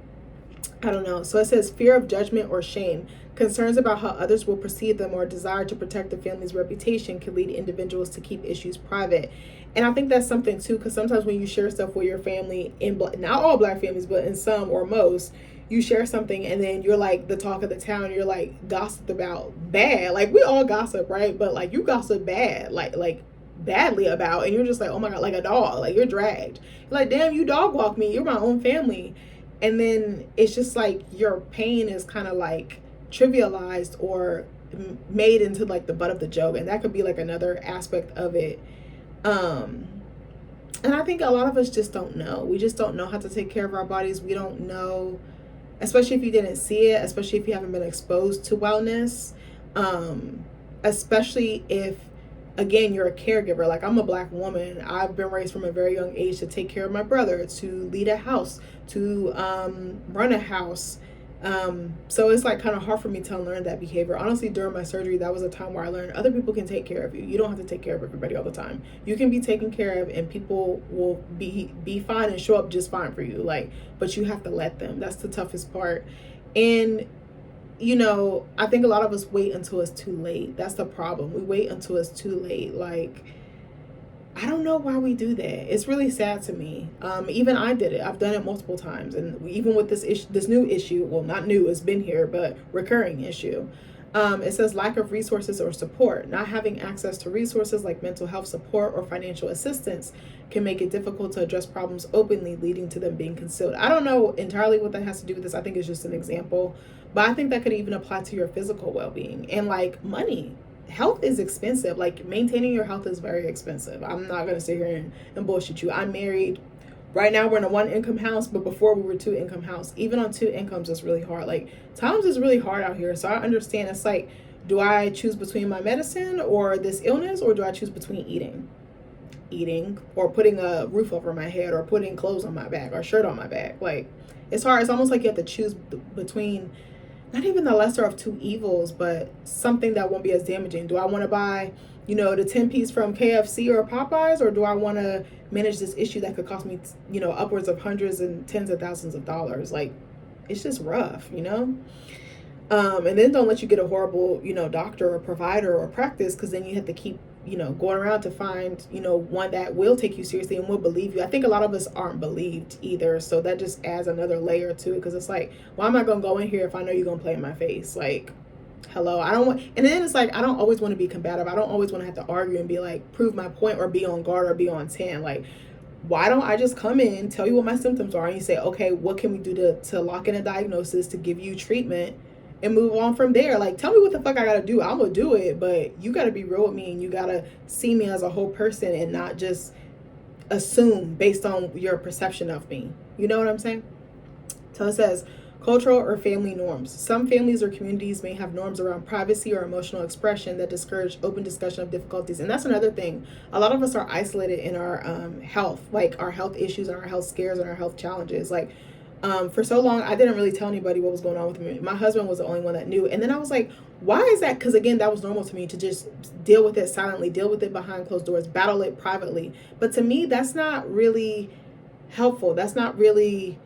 I don't know. So it says fear of judgment or shame. Concerns about how others will perceive them or a desire to protect the family's reputation can lead individuals to keep issues private. And I think that's something too, because sometimes when you share stuff with your family, not all black families, but in some or most, you share something and then you're like the talk of the town, you're like gossiped about bad. Like we all gossip, right? But like you gossip bad, like badly about, and you're just like, oh my God, like a dog, like you're dragged. You're like, damn, you dog walk me. You're my own family. And then it's just like your pain is kind of like trivialized or made into like the butt of the joke, and that could be like another aspect of it. And I think a lot of us just don't know. We just don't know how to take care of our bodies. We don't know, especially if you didn't see it, especially if you haven't been exposed to wellness, especially if, again, you're a caregiver. Like, I'm a Black woman. I've been raised from a very young age to take care of my brother, to lead a house, to run a house. So it's like kind of hard for me to unlearn that behavior. Honestly, during my surgery, that was a time where I learned other people can take care of you. You don't have to take care of everybody all the time. You can be taken care of, and people will be fine and show up just fine for you. Like, but you have to let them. That's the toughest part. And I think a lot of us wait until it's too late. That's the problem. We wait until it's too late. Like, I don't know why we do that. It's really sad to me. Even I did it. I've done it multiple times. And even with this new issue, well, not new, it's been here, but recurring issue. It says lack of resources or support. Not having access to resources like mental health support or financial assistance can make it difficult to address problems openly, leading to them being concealed. I don't know entirely what that has to do with this. I think it's just an example. But I think that could even apply to your physical well-being and like money. Health is expensive. Like, maintaining your health is very expensive. I'm not going to sit here and bullshit you. I'm married. Right now we're in a 1-income house, but before we were 2-income house. Even on 2 incomes, it's really hard. Like, times is really hard out here. So I understand. It's like, do I choose between my medicine or this illness, or do I choose between eating or putting a roof over my head or putting clothes on my back or shirt on my back? Like, it's hard. It's almost like you have to choose between not even the lesser of two evils, but something that won't be as damaging. Do I want to buy, the 10-piece from KFC or Popeyes, or do I want to manage this issue that could cost me, upwards of hundreds and tens of thousands of dollars? Like, it's just rough, and then don't let you get a horrible, doctor or provider or practice, because then you have to keep, going around to find, one that will take you seriously and will believe you. I think a lot of us aren't believed either. So that just adds another layer to it, because it's like, why am I going to go in here if I know you're going to play in my face? Like, hello, I don't want, and then it's like, I don't always want to be combative. I don't always want to have to argue and be like, prove my point or be on guard or be on 10. Like, why don't I just come in, tell you what my symptoms are, and you say, okay, what can we do to lock in a diagnosis, to give you treatment, and move on from there? Like, tell me what the fuck I gotta do. I'm gonna do it, but you gotta be real with me, and you gotta see me as a whole person and not just assume based on your perception of me. You know what I'm saying? So it says, cultural or family norms. Some families or communities may have norms around privacy or emotional expression that discourage open discussion of difficulties. And that's another thing. A lot of us are isolated in our health, like our health issues and our health scares and our health challenges. Like, for so long, I didn't really tell anybody what was going on with me. My husband was the only one that knew. And then I was like, why is that? Because again, that was normal to me, to just deal with it silently, deal with it behind closed doors, battle it privately. But to me, that's not really helpful. That's not really,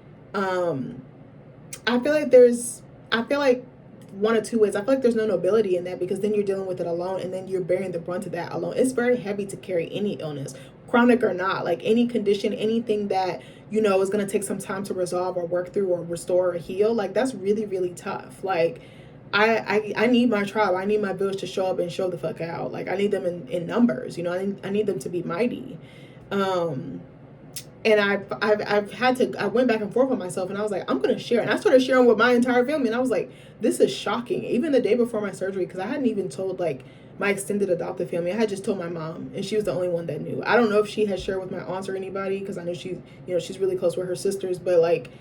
I feel like one of two ways. I feel like there's no nobility in that, because then you're dealing with it alone, and then you're bearing the brunt of that alone. It's very heavy to carry any illness, chronic or not, like any condition, anything that, is going to take some time to resolve or work through or restore or heal. Like, that's really, really tough. Like, I need my tribe. I need my village to show up and show the fuck out. Like, I need them in numbers, I need them to be mighty. And I went back and forth with myself, and I was like, I'm going to share. And I started sharing with my entire family, and I was like, this is shocking. Even the day before my surgery, because I hadn't even told like my extended adopted family. I had just told my mom, and she was the only one that knew. I don't know if she had shared with my aunts or anybody, because I know she's really close with her sisters. But like,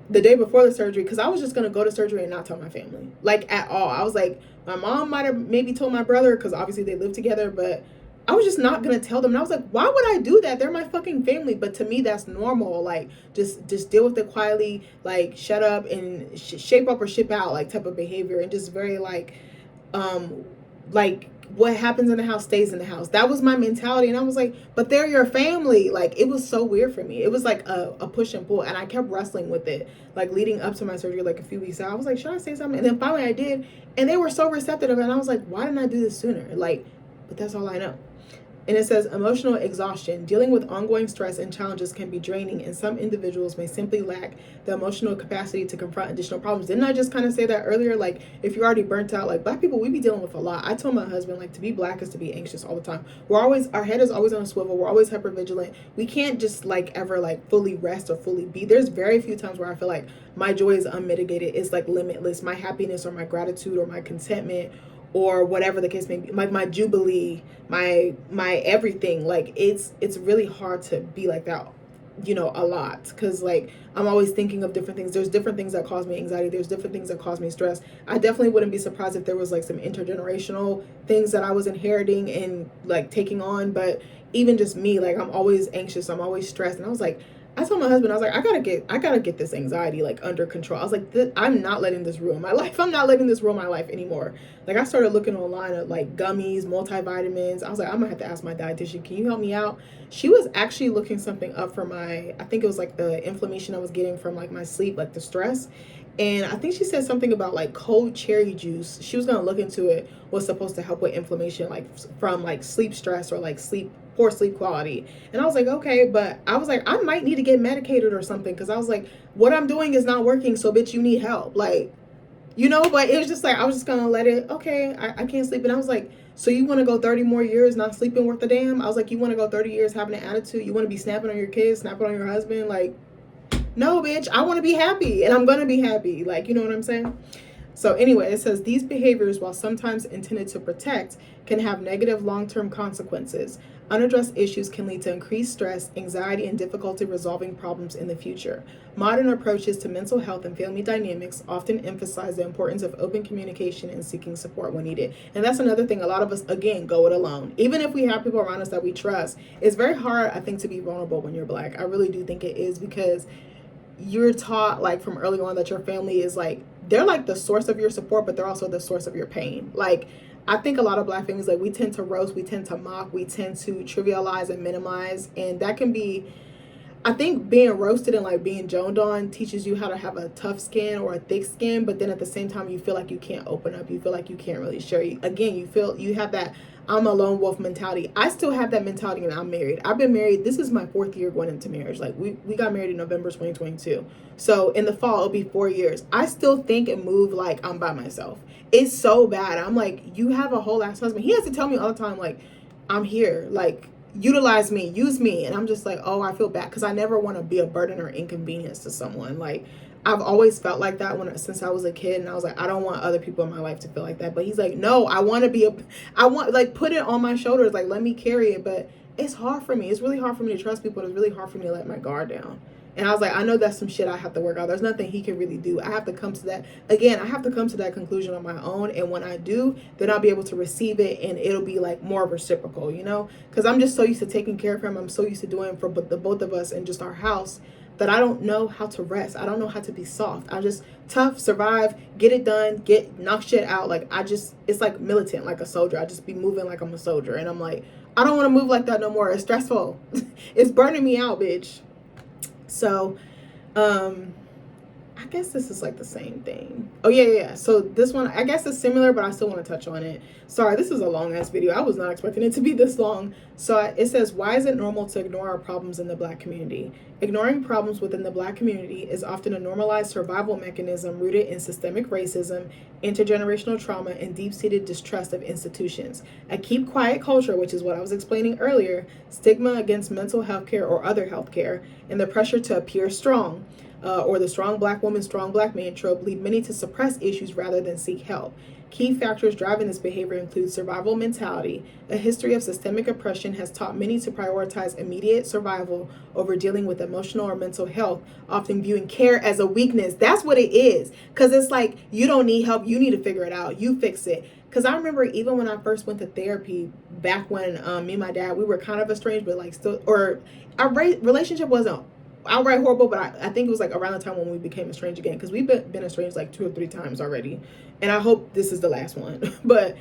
the day before the surgery, because I was just going to go to surgery and not tell my family, like, at all. I was like, my mom might have maybe told my brother, because obviously they live together, but I was just not going to tell them. And I was like, why would I do that? They're my fucking family. But to me, that's normal. Like, just deal with it quietly, like, shut up and shape up or ship out, like, type of behavior. And just very like what happens in the house stays in the house. That was my mentality. And I was like, but they're your family. Like, it was so weird for me. It was like a push and pull. And I kept wrestling with it, like, leading up to my surgery, like a few weeks out. I was like, should I say something? And then finally I did. And they were so receptive. And I was like, why didn't I do this sooner? Like, but that's all I know. And it says emotional exhaustion. Dealing with ongoing stress and challenges can be draining, and some individuals may simply lack the emotional capacity to confront additional problems. Didn't I just kind of say that earlier? Like, if you're already burnt out, like black people, we be dealing with a lot. I told my husband, like, to be black is to be anxious all the time. Our head is always on a swivel. We're always hyper vigilant. We can't just like ever like fully rest or fully be. There's very few times where I feel like my joy is unmitigated. It's like limitless. My happiness or my gratitude or my contentment or whatever the case may be, like my jubilee, my everything, like it's really hard to be like that, you know, a lot, because like I'm always thinking of different things. There's different things that cause me anxiety, there's different things that cause me stress. I definitely wouldn't be surprised if there was like some intergenerational things that I was inheriting and like taking on, but even just me, like I'm always anxious, I'm always stressed. And I told my husband, I was like, I gotta get this anxiety like under control. I was like, I'm not letting this ruin my life. I'm not letting this ruin my life anymore. Like I started looking online at like gummies, multivitamins. I was like, I'm gonna have to ask my dietitian, can you help me out? She was actually looking something up for I think it was like the inflammation I was getting from like my sleep, like the stress. And I think she said something about like cold cherry juice. She was gonna look into it, was supposed to help with inflammation, like from like sleep stress or like poor sleep quality. And I was like, okay, but I was like, I might need to get medicated or something, because I was like, what I'm doing is not working, so bitch, you need help, like, you know. But it was just like I was just gonna let it. Okay, I can't sleep. And I was like, so you want to go 30 more years not sleeping worth a damn? I was like, you want to go 30 years having an attitude? You want to be snapping on your kids, snapping on your husband? Like, no, bitch, I want to be happy, and I'm gonna be happy, like, you know what I'm saying? So anyway, it says these behaviors, while sometimes intended to protect, can have negative long-term consequences. Unaddressed issues can lead to increased stress, anxiety, and difficulty resolving problems in the future. Modern approaches to mental health and family dynamics often emphasize the importance of open communication and seeking support when needed. And that's another thing. A lot of us, again, go it alone. Even if we have people around us that we trust, it's very hard, I think, to be vulnerable when you're black. I really do think it is, because you're taught like from early on that your family is like, they're like the source of your support, but they're also the source of your pain. Like, I think a lot of black families, like, we tend to roast, we tend to mock, we tend to trivialize and minimize. And that can be, I think being roasted and like being joned on teaches you how to have a tough skin or a thick skin, but then at the same time you feel like you can't open up, you feel like you can't really share. Again, you feel you have that I'm a lone wolf mentality. I still have that mentality, and I'm married. I've been married, this is my 4th year going into marriage. Like we got married in November 2022. So in the fall it'll be 4 years. I still think and move like I'm by myself. It's so bad. I'm like, you have a whole ass husband. He has to tell me all the time, like, I'm here, like, utilize me, use me. And I'm just like, oh, I feel bad, because I never want to be a burden or inconvenience to someone. Like, I've always felt like that since I was a kid, and I was like, I don't want other people in my life to feel like that. But he's like, no, I want like, put it on my shoulders, like, let me carry it. But it's hard for me. It's really hard for me to trust people. It's really hard for me to let my guard down. And I was like, I know that's some shit I have to work out. There's nothing he can really do. I have to come to that, again, I have to come to that conclusion on my own. And when I do, then I'll be able to receive it, and it'll be like more reciprocal, you know? Because I'm just so used to taking care of him. I'm so used to doing for the both of us and just our house, that I don't know how to rest. I don't know how to be soft. I'm just tough, survive, get it done, knock shit out. Like, it's like militant, like a soldier. I just be moving like I'm a soldier. And I'm like, I don't want to move like that no more. It's stressful. It's burning me out, bitch. So, I guess this is like the same thing. Oh yeah. So this one, I guess, is similar, but I still want to touch on it. Sorry, this is a long ass video. I was not expecting it to be this long. So it says, why is it normal to ignore our problems in the black community? Ignoring problems within the black community is often a normalized survival mechanism rooted in systemic racism, intergenerational trauma, and deep-seated distrust of institutions. A keep quiet culture, which is what I was explaining earlier, stigma against mental health care or other health care, and the pressure to appear strong, or the strong black woman, strong black man trope, lead many to suppress issues rather than seek help. Key factors driving this behavior include survival mentality. A history of systemic oppression has taught many to prioritize immediate survival over dealing with emotional or mental health, often viewing care as a weakness. That's what it is. Because it's like, you don't need help. You need to figure it out. You fix it. Because I remember even when I first went to therapy, back when me and my dad, we were kind of estranged, but like still, or our relationship wasn't outright horrible, but I think it was like around the time when we became estranged again, because we've been estranged like 2 or 3 times already, and I hope this is the last one. But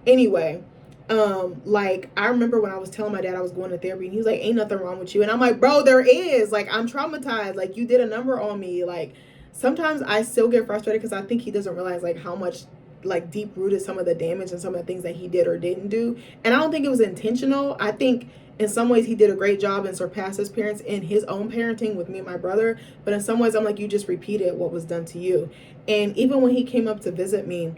anyway, like, I remember when I was telling my dad I was going to therapy, and he was like, ain't nothing wrong with you. And I'm like, bro, there is. Like, I'm traumatized. Like, you did a number on me. Like, sometimes I still get frustrated because I think he doesn't realize like how much like deep rooted some of the damage and some of the things that he did or didn't do. And I don't think it was intentional. I think in some ways he did a great job and surpassed his parents in his own parenting with me and my brother. But in some ways I'm like, you just repeated what was done to you. And even when he came up to visit me,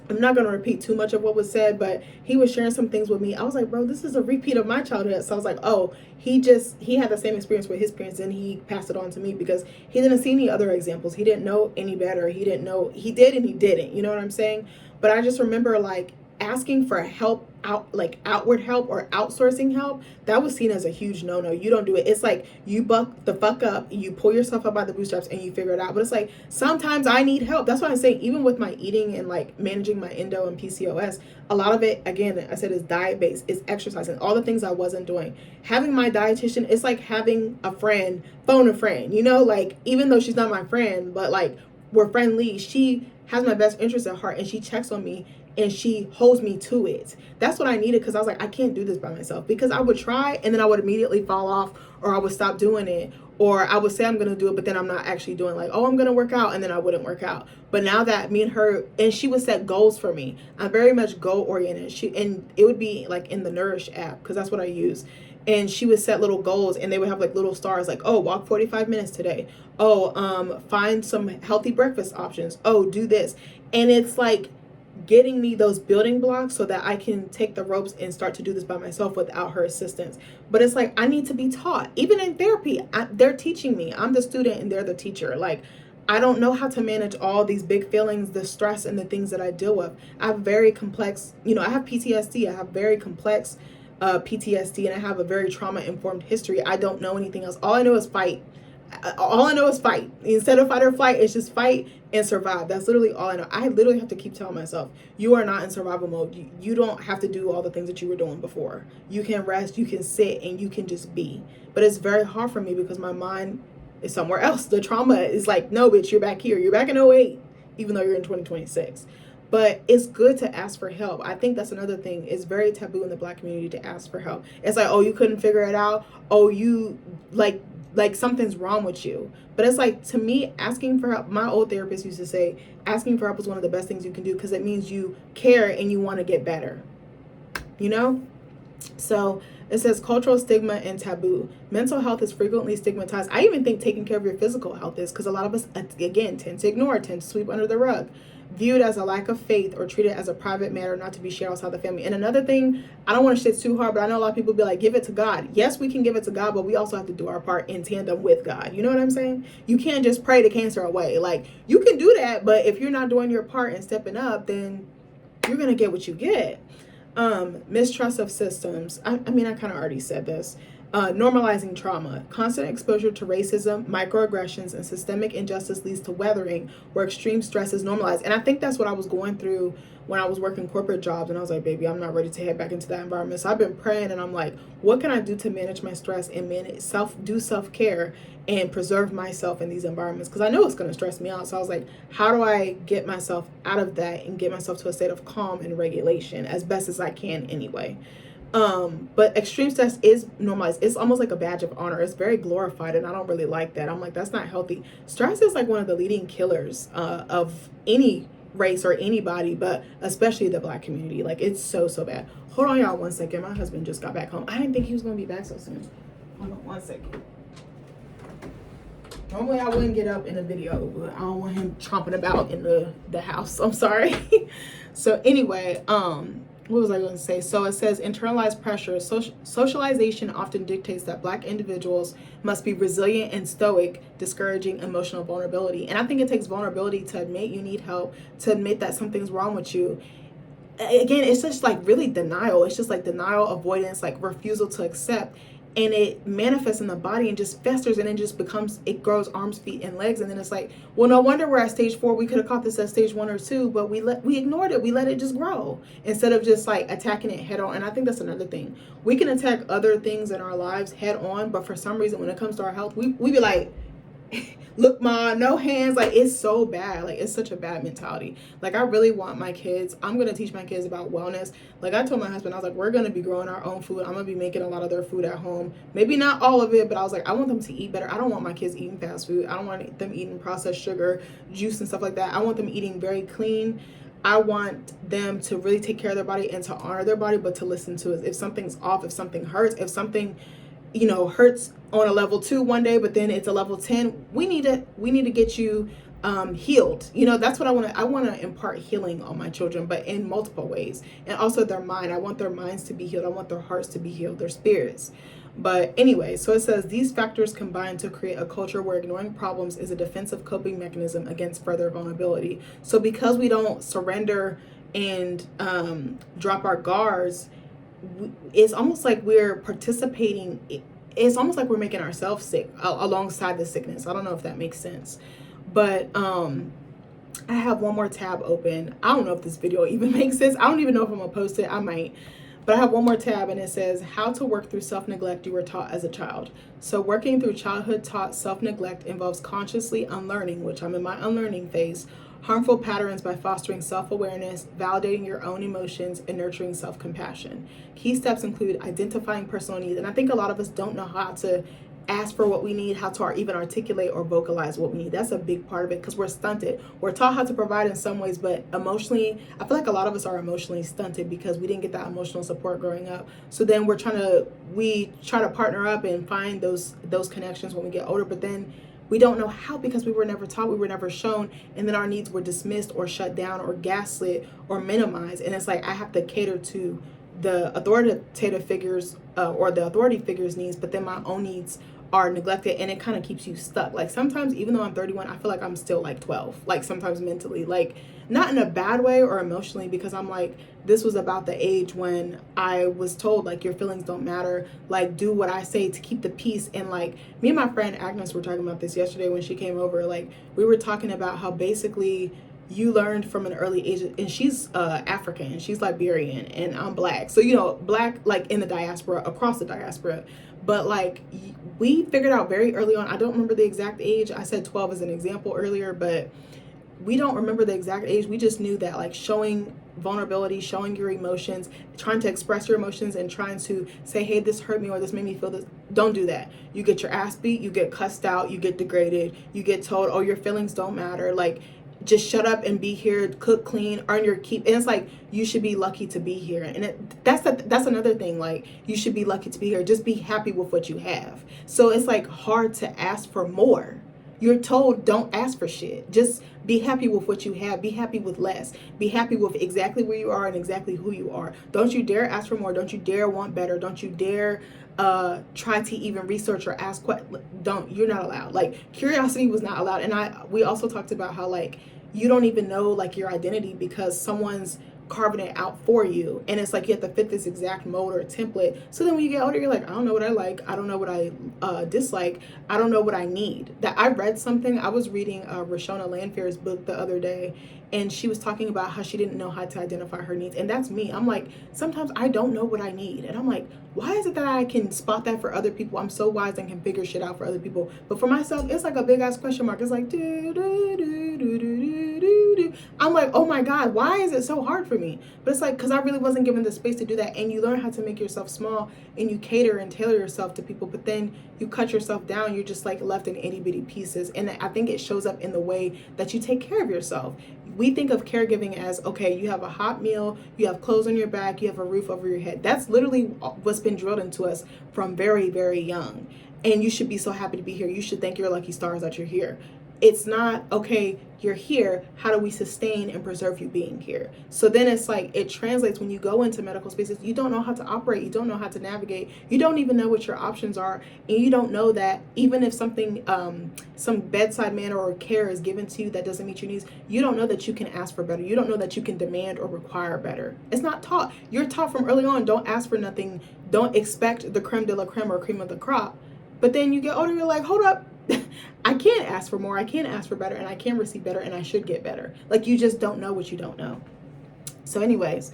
I'm not going to repeat too much of what was said, but he was sharing some things with me. I was like, bro, this is a repeat of my childhood. So I was like, oh, he had the same experience with his parents, and he passed it on to me because he didn't see any other examples. He didn't know any better. He didn't know, he did and he didn't. You know what I'm saying? But I just remember like asking for help like outward help or outsourcing help, that was seen as a huge no-no. You don't do it. It's like you buck the fuck up, you pull yourself up by the bootstraps and you figure it out. But it's like sometimes I need help. That's why I'm saying even with my eating and like managing my endo and PCOS, a lot of it, again, I said, is diet based, is exercising, all the things I wasn't doing. Having my dietitian, it's like having a friend phone a friend, you know, like even though she's not my friend, but like we're friendly, she has my best interest at heart and she checks on me and she holds me to it. That's what I needed, because I was like, I can't do this by myself, because I would try and then I would immediately fall off, or I would stop doing it, or I would say I'm going to do it, but then I'm not actually doing, like, oh, I'm going to work out, and then I wouldn't work out. But now that me and her, and she would set goals for me. I'm very much goal oriented. And it would be like in the Nourish app, because that's what I use. And she would set little goals, and they would have like little stars, like, oh, walk 45 minutes today. Oh, find some healthy breakfast options. Oh, do this. And it's like getting me those building blocks so that I can take the ropes and start to do this by myself without her assistance. But it's like, I need to be taught. Even in therapy, they're teaching me. I'm the student and they're the teacher. Like, I don't know how to manage all these big feelings, the stress and the things that I deal with. I have very complex, I have PTSD. I have very complex PTSD, and I have a very trauma-informed history. I don't know anything else. All I know is fight. All I know is fight. Instead of fight or flight, it's just fight and survive. That's literally all I know. I literally have to keep telling myself, you are not in survival mode. You don't have to do all the things that you were doing before. You can rest, you can sit, and you can just be. But it's very hard for me because my mind is somewhere else. The trauma is like, no, bitch, you're back here. You're back in 08, even though you're in 2026. But it's good to ask for help. I think that's another thing. It's very taboo in the Black community to ask for help. It's like, oh, you couldn't figure it out. Oh, you like something's wrong with you. But it's like, to me, asking for help, my old therapist used to say, asking for help is one of the best things you can do, because it means you care and you want to get better, So it says cultural stigma and taboo. Mental health is frequently stigmatized. I even think taking care of your physical health is, because a lot of us, again, tend to ignore, tend to sweep under the rug. Viewed as a lack of faith or treated as a private matter not to be shared outside the family. And another thing, I don't want to shit too hard, but I know a lot of people be like, give it to God. Yes, we can give it to God, but we also have to do our part in tandem with God. You know what I'm saying? You can't just pray the cancer away. Like, you can do that, but if you're not doing your part and stepping up, then you're going to get what you get. Mistrust of systems. I mean, I kind of already said this. Normalizing trauma. Constant exposure to racism, microaggressions, and systemic injustice leads to weathering, where extreme stress is normalized. And I think that's what I was going through when I was working corporate jobs, and I was like, baby, I'm not ready to head back into that environment. So I've been praying, and I'm like, what can I do to manage my stress and do self-care and preserve myself in these environments? Because I know it's going to stress me out. So I was like, how do I get myself out of that and get myself to a state of calm and regulation as best as I can anyway? But extreme stress is normalized. It's almost like a badge of honor. It's very glorified, and I don't really like that. I'm like, that's not healthy. Stress is like one of the leading killers of any race or anybody, but especially the Black community. Like, it's so bad. Hold on, y'all, 1 second. My husband just got back home. I didn't think he was going to be back so soon. Hold on 1 second. Normally I wouldn't get up in a video, but I don't want him tromping about in the house. I'm sorry. So anyway, what was I going to say? So it says internalized pressure. Socialization often dictates that Black individuals must be resilient and stoic, discouraging emotional vulnerability. And I think it takes vulnerability to admit you need help, to admit that something's wrong with you. Again, it's just like really denial. It's just like denial, avoidance, like refusal to accept. And it manifests in the body and just festers, and it just becomes, it grows arms, feet, and legs. And then it's like, well, no wonder we're at stage 4. We could have caught this at stage 1 or 2, but we ignored it. We let it just grow instead of just like attacking it head on. And I think that's another thing. We can attack other things in our lives head on, but for some reason, when it comes to our health, we be like, look, ma, no hands. Like, it's so bad. Like, it's such a bad mentality. Like, I really want my kids, I'm going to teach my kids about wellness. Like, I told my husband, I was like, we're going to be growing our own food. I'm going to be making a lot of their food at home. Maybe not all of it, but I was like, I want them to eat better. I don't want my kids eating fast food. I don't want them eating processed sugar, juice, and stuff like that. I want them eating very clean, I want them to really take care of their body and to honor their body, but to listen to it. If something's off, if something hurts, if something, hurts on a level 2 one day, but then it's a level 10, we need to get you healed. That's what I want to impart healing on my children, but in multiple ways. And also their mind. I want their minds to be healed. I want their hearts to be healed, their spirits. But anyway, so it says these factors combine to create a culture where ignoring problems is a defensive coping mechanism against further vulnerability. So because we don't surrender and drop our guards, it's almost like we're participating. It's almost like we're making ourselves sick alongside the sickness. I don't know if that makes sense. But I have one more tab open. I don't know if this video even makes sense. I don't even know if I'm gonna post it. I might. But I have one more tab, and it says how to work through self-neglect you were taught as a child. So working through childhood taught self-neglect involves consciously unlearning, which I'm in my unlearning phase, harmful patterns by fostering self-awareness, validating your own emotions, and nurturing self-compassion. Key steps include identifying personal needs. And I think a lot of us don't know how to ask for what we need, how to even articulate or vocalize what we need. That's a big part of it because we're stunted. We're taught how to provide in some ways, but emotionally, I feel like a lot of us are emotionally stunted because we didn't get that emotional support growing up. So then we try to partner up and find those connections when we get older, but then we don't know how because we were never taught, we were never shown, and then our needs were dismissed or shut down or gaslit or minimized. And it's like I have to cater to the authoritative figures or the authority figures' needs, but then my own needs are neglected, and it kind of keeps you stuck. Like sometimes, even though I'm 31, I feel like I'm still like 12, like sometimes mentally, like not in a bad way or emotionally, because I'm like, this was about the age when I was told like your feelings don't matter, like do what I say to keep the peace. And like me and my friend Agnes were talking about this yesterday when she came over. Like we were talking about how basically you learned from an early age, and she's African, she's Liberian, and I'm Black. So, Black, like in the diaspora, across the diaspora. But like we figured out very early on, I don't remember the exact age. I said 12 as an example earlier, but we don't remember the exact age. We just knew that like showing vulnerability, showing your emotions, trying to express your emotions and trying to say, hey, this hurt me or this made me feel this. Don't do that. You get your ass beat, you get cussed out, you get degraded, you get told, oh, your feelings don't matter. Like, just shut up and be here, cook, clean, earn your keep. And it's like, you should be lucky to be here. And that's another thing. Like, you should be lucky to be here. Just be happy with what you have. So it's like hard to ask for more. You're told don't ask for shit. Just be happy with what you have. Be happy with less. Be happy with exactly where you are and exactly who you are. Don't you dare ask for more. Don't you dare want better. Don't you dare try to even research or ask you're not allowed. Like, curiosity was not allowed. And we also talked about how like you don't even know like your identity because someone's carving it out for you, and it's like you have to fit this exact mold or template. So then when you get older, you're like, I don't know what I like, I don't know what I dislike, I don't know what I need. That I read something, I was reading Rashona Landfair's book the other day, and she was talking about how she didn't know how to identify her needs. And that's me. I'm like, sometimes I don't know what I need, and I'm like, why is it that I can spot that for other people? I'm so wise and can figure shit out for other people, but for myself it's like a big ass question mark. It's like I'm like, oh my God, why is it so hard for me? But it's like, because I really wasn't given the space to do that. And you learn how to make yourself small and you cater and tailor yourself to people, but then you cut yourself down. You're just like left in itty bitty pieces. And I think it shows up in the way that you take care of yourself. We think of caregiving as, okay, you have a hot meal, you have clothes on your back, you have a roof over your head. That's literally what's been drilled into us from very, very young. And you should be so happy to be here. You should thank your lucky stars that you're here. It's not, okay, you're here, how do we sustain and preserve you being here? So then it's like, it translates when you go into medical spaces, you don't know how to operate, you don't know how to navigate, you don't even know what your options are, and you don't know that even if something, some bedside manner or care is given to you that doesn't meet your needs, you don't know that you can ask for better. You don't know that you can demand or require better. It's not taught. You're taught from early on, don't ask for nothing, don't expect the creme de la creme or cream of the crop. But then you get older, you're like, hold up, I can't ask for more, I can't ask for better, and I can receive better, and I should get better. Like, you just don't know what you don't know. So anyways,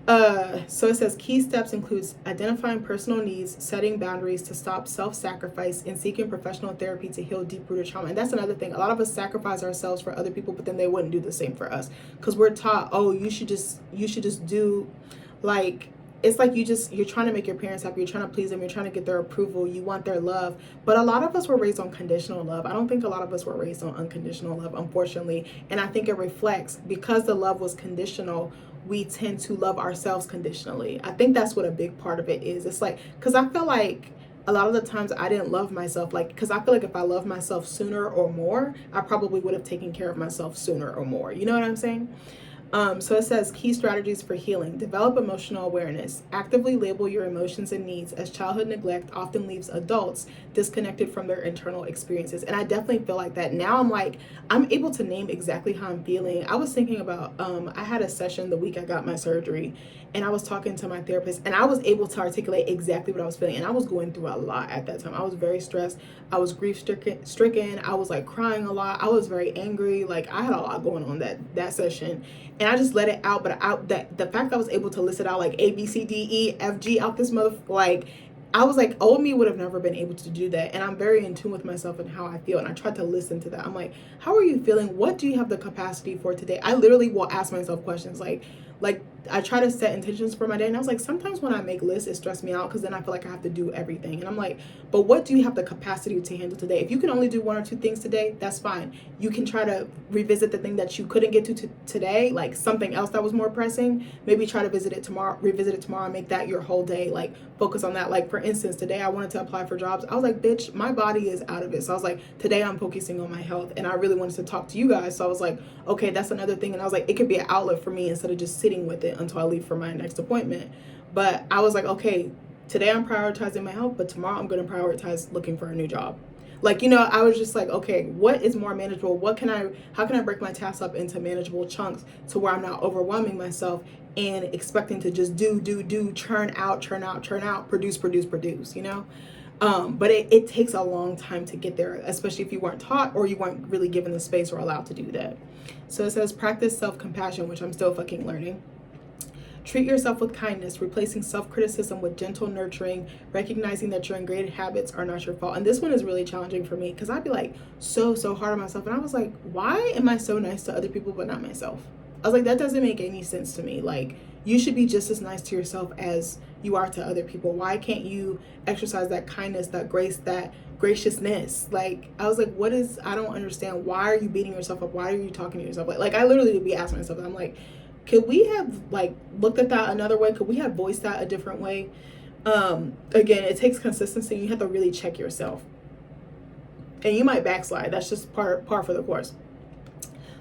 so it says key steps includes identifying personal needs, setting boundaries to stop self-sacrifice, and seeking professional therapy to heal deep-rooted trauma. And that's another thing. A lot of us sacrifice ourselves for other people, but then they wouldn't do the same for us because we're taught, oh, you should just do like it's like you're trying to make your parents happy, you're trying to please them, you're trying to get their approval, you want their love. But a lot of us were raised on conditional love. I don't think a lot of us were raised on unconditional love, unfortunately. And I think it reflects, because the love was conditional, we tend to love ourselves conditionally. I think that's what a big part of it is. It's like, because I feel like a lot of the times I didn't love myself, like, because I feel like if I loved myself sooner or more, I probably would have taken care of myself sooner or more. You know what I'm saying? So it says key strategies for healing. Develop emotional awareness. Actively label your emotions and needs, as childhood neglect often leaves adults disconnected from their internal experiences. And I definitely feel like that. Now I'm able to name exactly how I'm feeling. I was thinking about, I had a session the week I got my surgery, and I was talking to my therapist, and I was able to articulate exactly what I was feeling. And I was going through a lot at that time. I was very stressed. I was grief stricken. I was like crying a lot. I was very angry. Like, I had a lot going on that session. And I just let it out, but the fact that I was able to list it out like A, B, C, D, E, F, G out this like, I was like, old me would have never been able to do that. And I'm very in tune with myself and how I feel. And I tried to listen to that. I'm like, how are you feeling? What do you have the capacity for today? I literally will ask myself questions like I try to set intentions for my day. And I was like, sometimes when I make lists, it stresses me out, because then I feel like I have to do everything. And I'm like, but what do you have the capacity to handle today? If you can only do 1 or 2 things today, that's fine. You can try to revisit the thing that you couldn't get to today, like something else that was more pressing. Maybe try to revisit it tomorrow, and make that your whole day. Like, focus on that. Like, for instance, today I wanted to apply for jobs. I was like, bitch, my body is out of it. So I was like, today I'm focusing on my health, and I really wanted to talk to you guys. So I was like, okay, that's another thing. And I was like, it could be an outlet for me instead of just sitting with it until I leave for my next appointment. But I was like, okay, today I'm prioritizing my health, but tomorrow I'm going to prioritize looking for a new job. Like, I was just like, okay, what is more manageable? How can I break my tasks up into manageable chunks to where I'm not overwhelming myself and expecting to just do, churn out, produce, but it takes a long time to get there, especially if you weren't taught or you weren't really given the space or allowed to do that. So it says practice self-compassion, which I'm still fucking learning. Treat yourself with kindness, replacing self-criticism with gentle nurturing, recognizing that your ingrained habits are not your fault. And this one is really challenging for me, because I'd be like so hard on myself. And I was like, why am I so nice to other people but not myself? I was like, that doesn't make any sense to me. Like, you should be just as nice to yourself as you are to other people. Why can't you exercise that kindness, that grace, that graciousness? Like, I was like, I don't understand. Why are you beating yourself up? Why are you talking to yourself? Like I literally would be asking myself, I'm like, could we have like looked at that another way? Could we have voiced that a different way? Again, it takes consistency. You have to really check yourself, and you might backslide. That's just par for the course.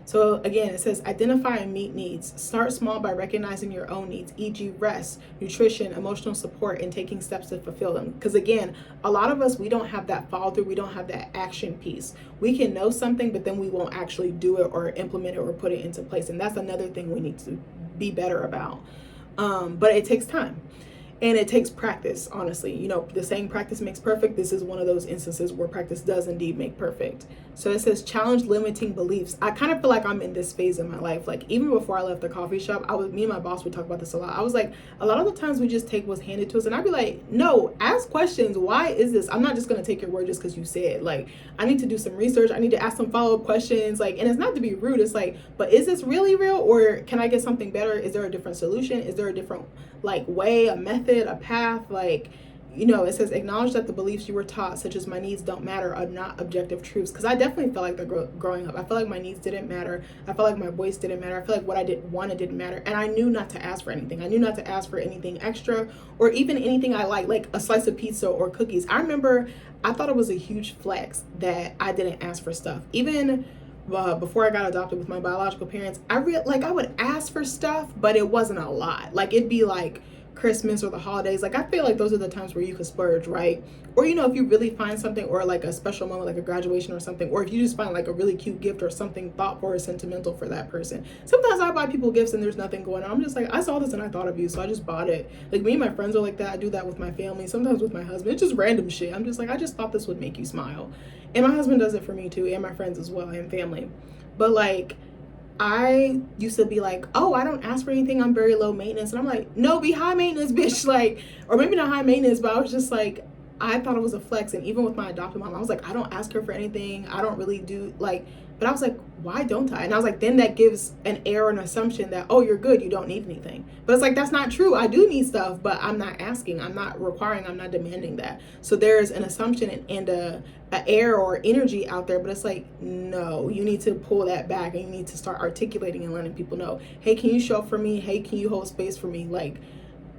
So again, it says identify and meet needs. Start small by recognizing your own needs, e.g. rest, nutrition, emotional support, and taking steps to fulfill them. Because again, a lot of us, we don't have that follow through. We don't have that action piece. We can know something, but then we won't actually do it or implement it or put it into place. And that's another thing we need to be better about. But it takes time. And it takes practice, honestly. The saying practice makes perfect. This is one of those instances where practice does indeed make perfect. So it says challenge limiting beliefs. I kind of feel like I'm in this phase in my life. Like, even before I left the coffee shop, me and my boss would talk about this a lot. I was like, a lot of the times we just take what's handed to us. And I'd be like, no, ask questions. Why is this? I'm not just going to take your word just because you said. Like, I need to do some research. I need to ask some follow-up questions. Like, and it's not to be rude. It's like, but is this really real? Or can I get something better? Is there a different solution? Is there a different way, a method, a path? Like, it says acknowledge that the beliefs you were taught, such as my needs don't matter, are not objective truths. Because I definitely felt like that growing up. I felt like my needs didn't matter. I felt like my voice didn't matter. I felt like what I wanted didn't matter. And I knew not to ask for anything. I knew not to ask for anything extra or even anything I like a slice of pizza or cookies. I remember I thought it was a huge flex that I didn't ask for stuff. Even before I got adopted with my biological parents, I would ask for stuff, but it wasn't a lot. Like, it'd be like Christmas or the holidays. Like, I feel like those are the times where you could splurge, right? Or, if you really find something, or like a special moment, like a graduation or something, or if you just find like a really cute gift or something thoughtful or sentimental for that person. Sometimes I buy people gifts and there's nothing going on. I'm just like, I saw this and I thought of you, so I just bought it. Like, me and my friends are like that. I do that with my family, sometimes with my husband. It's just random shit. I'm just like, I just thought this would make you smile. And my husband does it for me too, and my friends as well, and family. But like, I used to be like, oh, I don't ask for anything, I'm very low maintenance. And I'm like, no, be high maintenance, bitch. Like, or maybe not high maintenance, but I was just like, I thought it was a flex. And even with my adopted mom, I was like, I don't ask her for anything. I don't really do, like, But I was like, why don't I? And I was like, then that gives an error, an assumption that, oh, you're good, you don't need anything. But it's like, that's not true. I do need stuff, but I'm not asking, I'm not requiring, I'm not demanding that. So there's an assumption and a air or energy out there, but it's like, no, you need to pull that back, and you need to start articulating and letting people know, hey, can you show up for me? Hey, can you hold space for me? Like,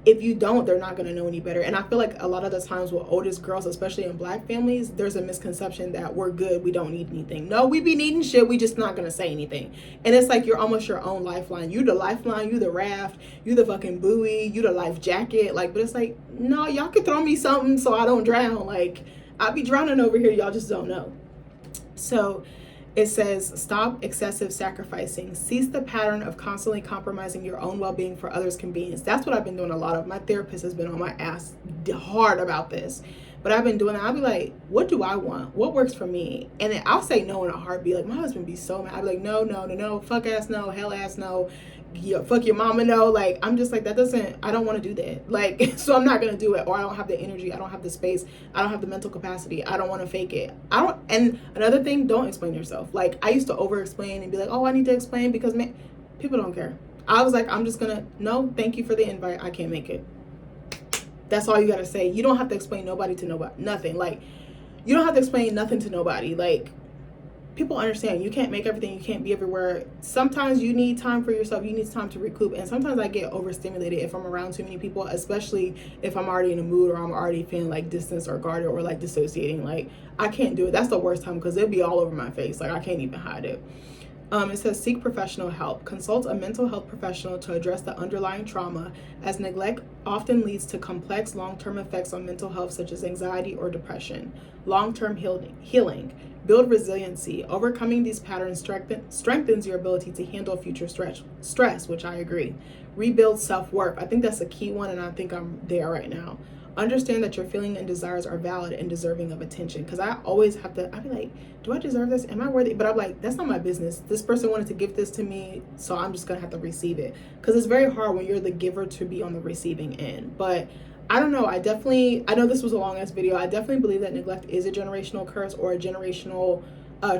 if you don't, they're not going to know any better. And I feel like a lot of the times with oldest girls, especially in Black families, there's a misconception that we're good, we don't need anything. No, we be needing shit, we just not going to say anything. And it's like you're almost your own lifeline. You the lifeline, you the raft, you the fucking buoy, you the life jacket. Like, but it's like, no, y'all could throw me something so I don't drown. Like, I be drowning over here, y'all just don't know. So it says, stop excessive sacrificing. Cease the pattern of constantly compromising your own well-being for others' convenience. That's what I've been doing a lot of. My therapist has been on my ass hard about this. But I've been doing that. I'll be like, what do I want? What works for me? And then I'll say no in a heartbeat. Like, my husband be so mad. I'll be like, no, fuck ass no, hell ass no. Yeah, fuck your mama no. Like, I'm just like, I don't want to do that. Like, so I'm not going to do it. Or I don't have the energy. I don't have the space. I don't have the mental capacity. I don't want to fake it. And another thing, don't explain yourself. Like, I used to over explain and be like, oh, I need to explain because people don't care. I was like, I'm just going to, no, thank you for the invite. I can't make it. That's all you got to say. You don't have to explain nobody to nobody, nothing. Like, you don't have to explain nothing to nobody. Like, people understand you can't make everything, you can't be everywhere. Sometimes you need time for yourself, you need time to recoup. And sometimes I get overstimulated if I'm around too many people, especially if I'm already in a mood or I'm already feeling like distance or guarded or like dissociating. Like, I can't do it. That's the worst time because it'll be all over my face. Like, I can't even hide it. It says, seek professional help. Consult a mental health professional to address the underlying trauma, as neglect often leads to complex long-term effects on mental health, such as anxiety or depression. Long-term healing. Build resiliency. Overcoming these patterns strengthens your ability to handle future stress, which I agree. Rebuild self-worth. I think that's a key one, and I think I'm there right now. Understand that your feelings and desires are valid and deserving of attention. Because I always have to, I'd be like, do I deserve this? Am I worthy? But I'm like, that's not my business. This person wanted to give this to me, so I'm just going to have to receive it. Because it's very hard when you're the giver to be on the receiving end. But I don't know. I know this was a long ass video. I definitely believe that neglect is a generational curse or a generational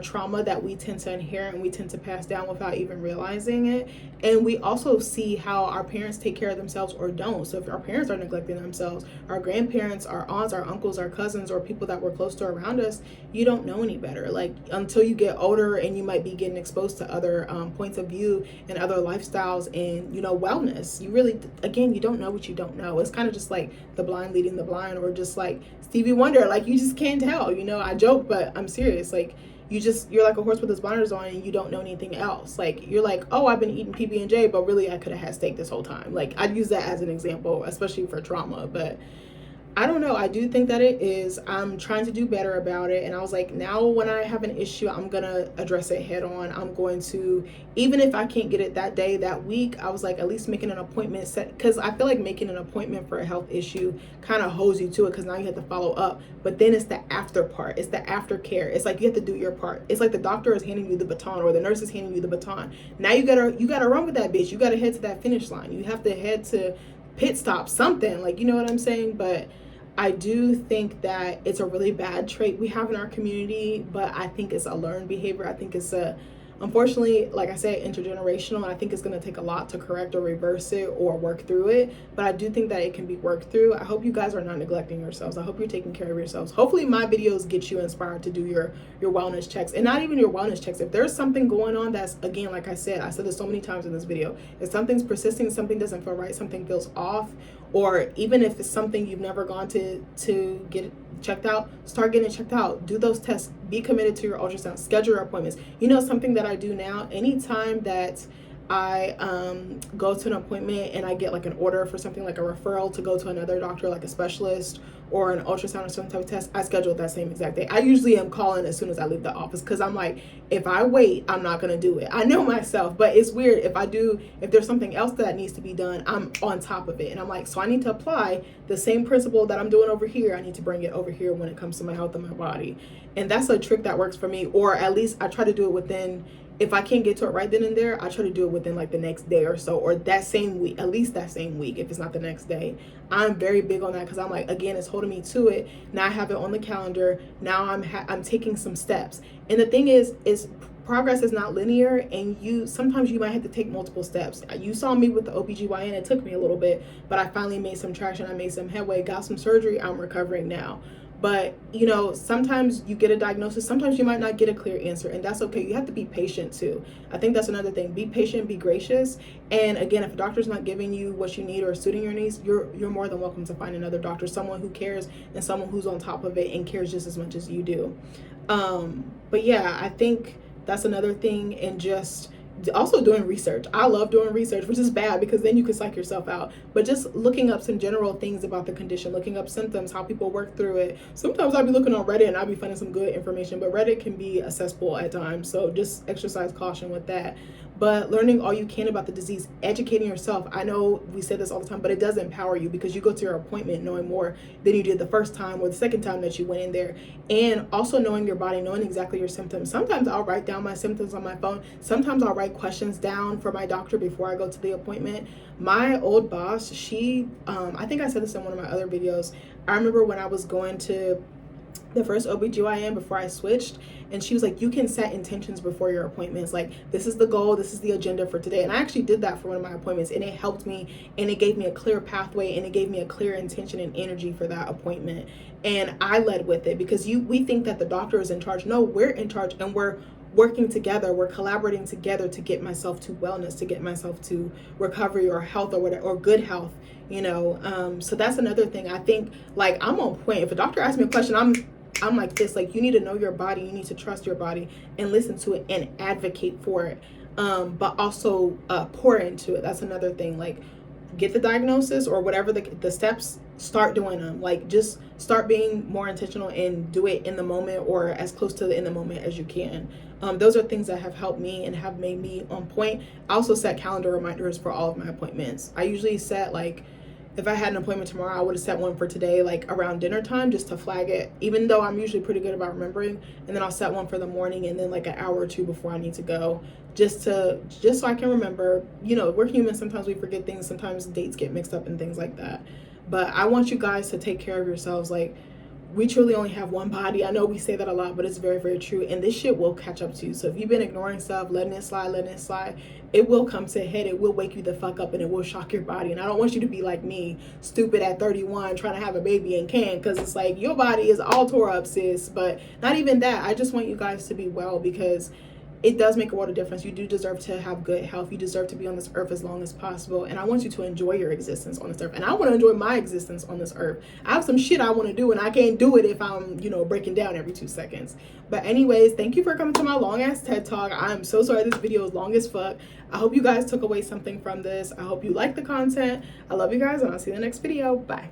trauma that we tend to inherit and we tend to pass down without even realizing it. And we also see how our parents take care of themselves or don't. So if our parents are neglecting themselves, our grandparents, our aunts, our uncles, our cousins, or people that were close to around us, you don't know any better. Like, until you get older and you might be getting exposed to other points of view and other lifestyles and, wellness. You really, again, you don't know what you don't know. It's kind of just like the blind leading the blind, or just like Stevie Wonder. Like, you just can't tell. I joke, but I'm serious. Like, you're like a horse with his blinders on and you don't know anything else. Like, you're like, oh, I've been eating PB&J, but really I could have had steak this whole time. Like, I'd use that as an example, especially for trauma. But I don't know. I do think that it is. I'm trying to do better about it. And I was like, now when I have an issue, I'm going to address it head on. I'm going to, even if I can't get it that day, that week, I was like, at least making an appointment set. Because I feel like making an appointment for a health issue kind of holds you to it, because now you have to follow up. But then it's the after part. It's the aftercare. It's like you have to do your part. It's like the doctor is handing you the baton, or the nurse is handing you the baton. Now you gotta run with that bitch. You gotta head to that finish line. You have to head to pit stop, something, like, you know what I'm saying? But I do think that it's a really bad trait we have in our community, but I think it's a learned behavior. I think it's unfortunately, like I said, intergenerational, and I think it's going to take a lot to correct or reverse it or work through it. But I do think that it can be worked through. I hope you guys are not neglecting yourselves. I hope you're taking care of yourselves. Hopefully my videos get you inspired to do your wellness checks, and not even your wellness checks. If there's something going on that's, again, like I said this so many times in this video, if something's persisting, something doesn't feel right, something feels off, or even if it's something you've never gone to get checked out, start getting it checked out. Do those tests. Be committed to your ultrasound. Schedule your appointments. Something that I do now, anytime that I go to an appointment and I get like an order for something, like a referral to go to another doctor, like a specialist, or an ultrasound or some type of test, I schedule it that same exact day. I usually am calling as soon as I leave the office, because I'm like, if I wait, I'm not going to do it. I know myself, but it's weird. If there's something else that needs to be done, I'm on top of it. And I'm like, so I need to apply the same principle that I'm doing over here. I need to bring it over here when it comes to my health and my body. And that's a trick that works for me, or at least I try to do it within, if I can't get to it right then and there, I try to do it within like the next day or so, or that same week, at least that same week, if it's not the next day. I'm very big on that, because I'm like, again, it's holding me to it. Now I have it on the calendar. Now I'm taking some steps. And the thing is progress is not linear, and sometimes you might have to take multiple steps. You saw me with the OBGYN. It took me a little bit, but I finally made some traction. I made some headway, got some surgery. I'm recovering now. But sometimes you get a diagnosis, sometimes you might not get a clear answer, and that's okay. You have to be patient too. I think that's another thing. Be patient, be gracious. And again, if a doctor's not giving you what you need or suiting your needs, you're more than welcome to find another doctor, someone who cares and someone who's on top of it and cares just as much as you do. But yeah, I think that's another thing. And just also doing research. I love doing research, which is bad because then you can psych yourself out. But just looking up some general things about the condition, looking up symptoms, how people work through it. Sometimes I'll be looking on Reddit and I'll be finding some good information, but Reddit can be a cesspool at times. So just exercise caution with that. But learning all you can about the disease, educating yourself. I know we say this all the time, but it does empower you because you go to your appointment knowing more than you did the first time or the second time that you went in there. And also knowing your body, knowing exactly your symptoms. Sometimes I'll write down my symptoms on my phone. Sometimes I'll write questions down for my doctor before I go to the appointment. My old boss, I think I said this in one of my other videos. I remember when I was going to the first OBGYN before I switched, and she was like, you can set intentions before your appointments. Like, this is the goal, this is the agenda for today. And I actually did that for one of my appointments, and it helped me, and it gave me a clear pathway, and it gave me a clear intention and energy for that appointment. And I led with it because we think that the doctor is in charge. No, we're in charge, and we're working together, we're collaborating together to get myself to wellness, to get myself to recovery or health or whatever, or good health, so that's another thing. I think, like, I'm on point. If a doctor asks me a question, I'm like this, like, you need to know your body, you need to trust your body and listen to it and advocate for it, but also pour into it. That's another thing. Like, get the diagnosis or whatever the steps, start doing them. Like, just start being more intentional and do it in the moment or as close to the in the moment as you can. Those are things that have helped me and have made me on point. I also set calendar reminders for all of my appointments. I usually set, like, if I had an appointment tomorrow, I would have set one for today, like around dinner time, just to flag it, even though I'm usually pretty good about remembering. And then I'll set one for the morning and then like an hour or two before I need to go, just so I can remember. We're human. Sometimes we forget things. Sometimes dates get mixed up and things like that. But I want you guys to take care of yourselves. Like, we truly only have one body. I know we say that a lot, but it's very, very true. And this shit will catch up to you. So if you've been ignoring stuff, letting it slide, it will come to a head. It will wake you the fuck up and it will shock your body. And I don't want you to be like me, stupid at 31, trying to have a baby and can't, because it's like your body is all tore up, sis. But not even that. I just want you guys to be well, because it does make a world of difference. You do deserve to have good health. You deserve to be on this earth as long as possible. And I want you to enjoy your existence on this earth. And I want to enjoy my existence on this earth. I have some shit I want to do, and I can't do it if I'm, breaking down every 2 seconds. But anyways, thank you for coming to my long ass TED Talk. I'm so sorry this video is long as fuck. I hope you guys took away something from this. I hope you like the content. I love you guys, and I'll see you in the next video. Bye.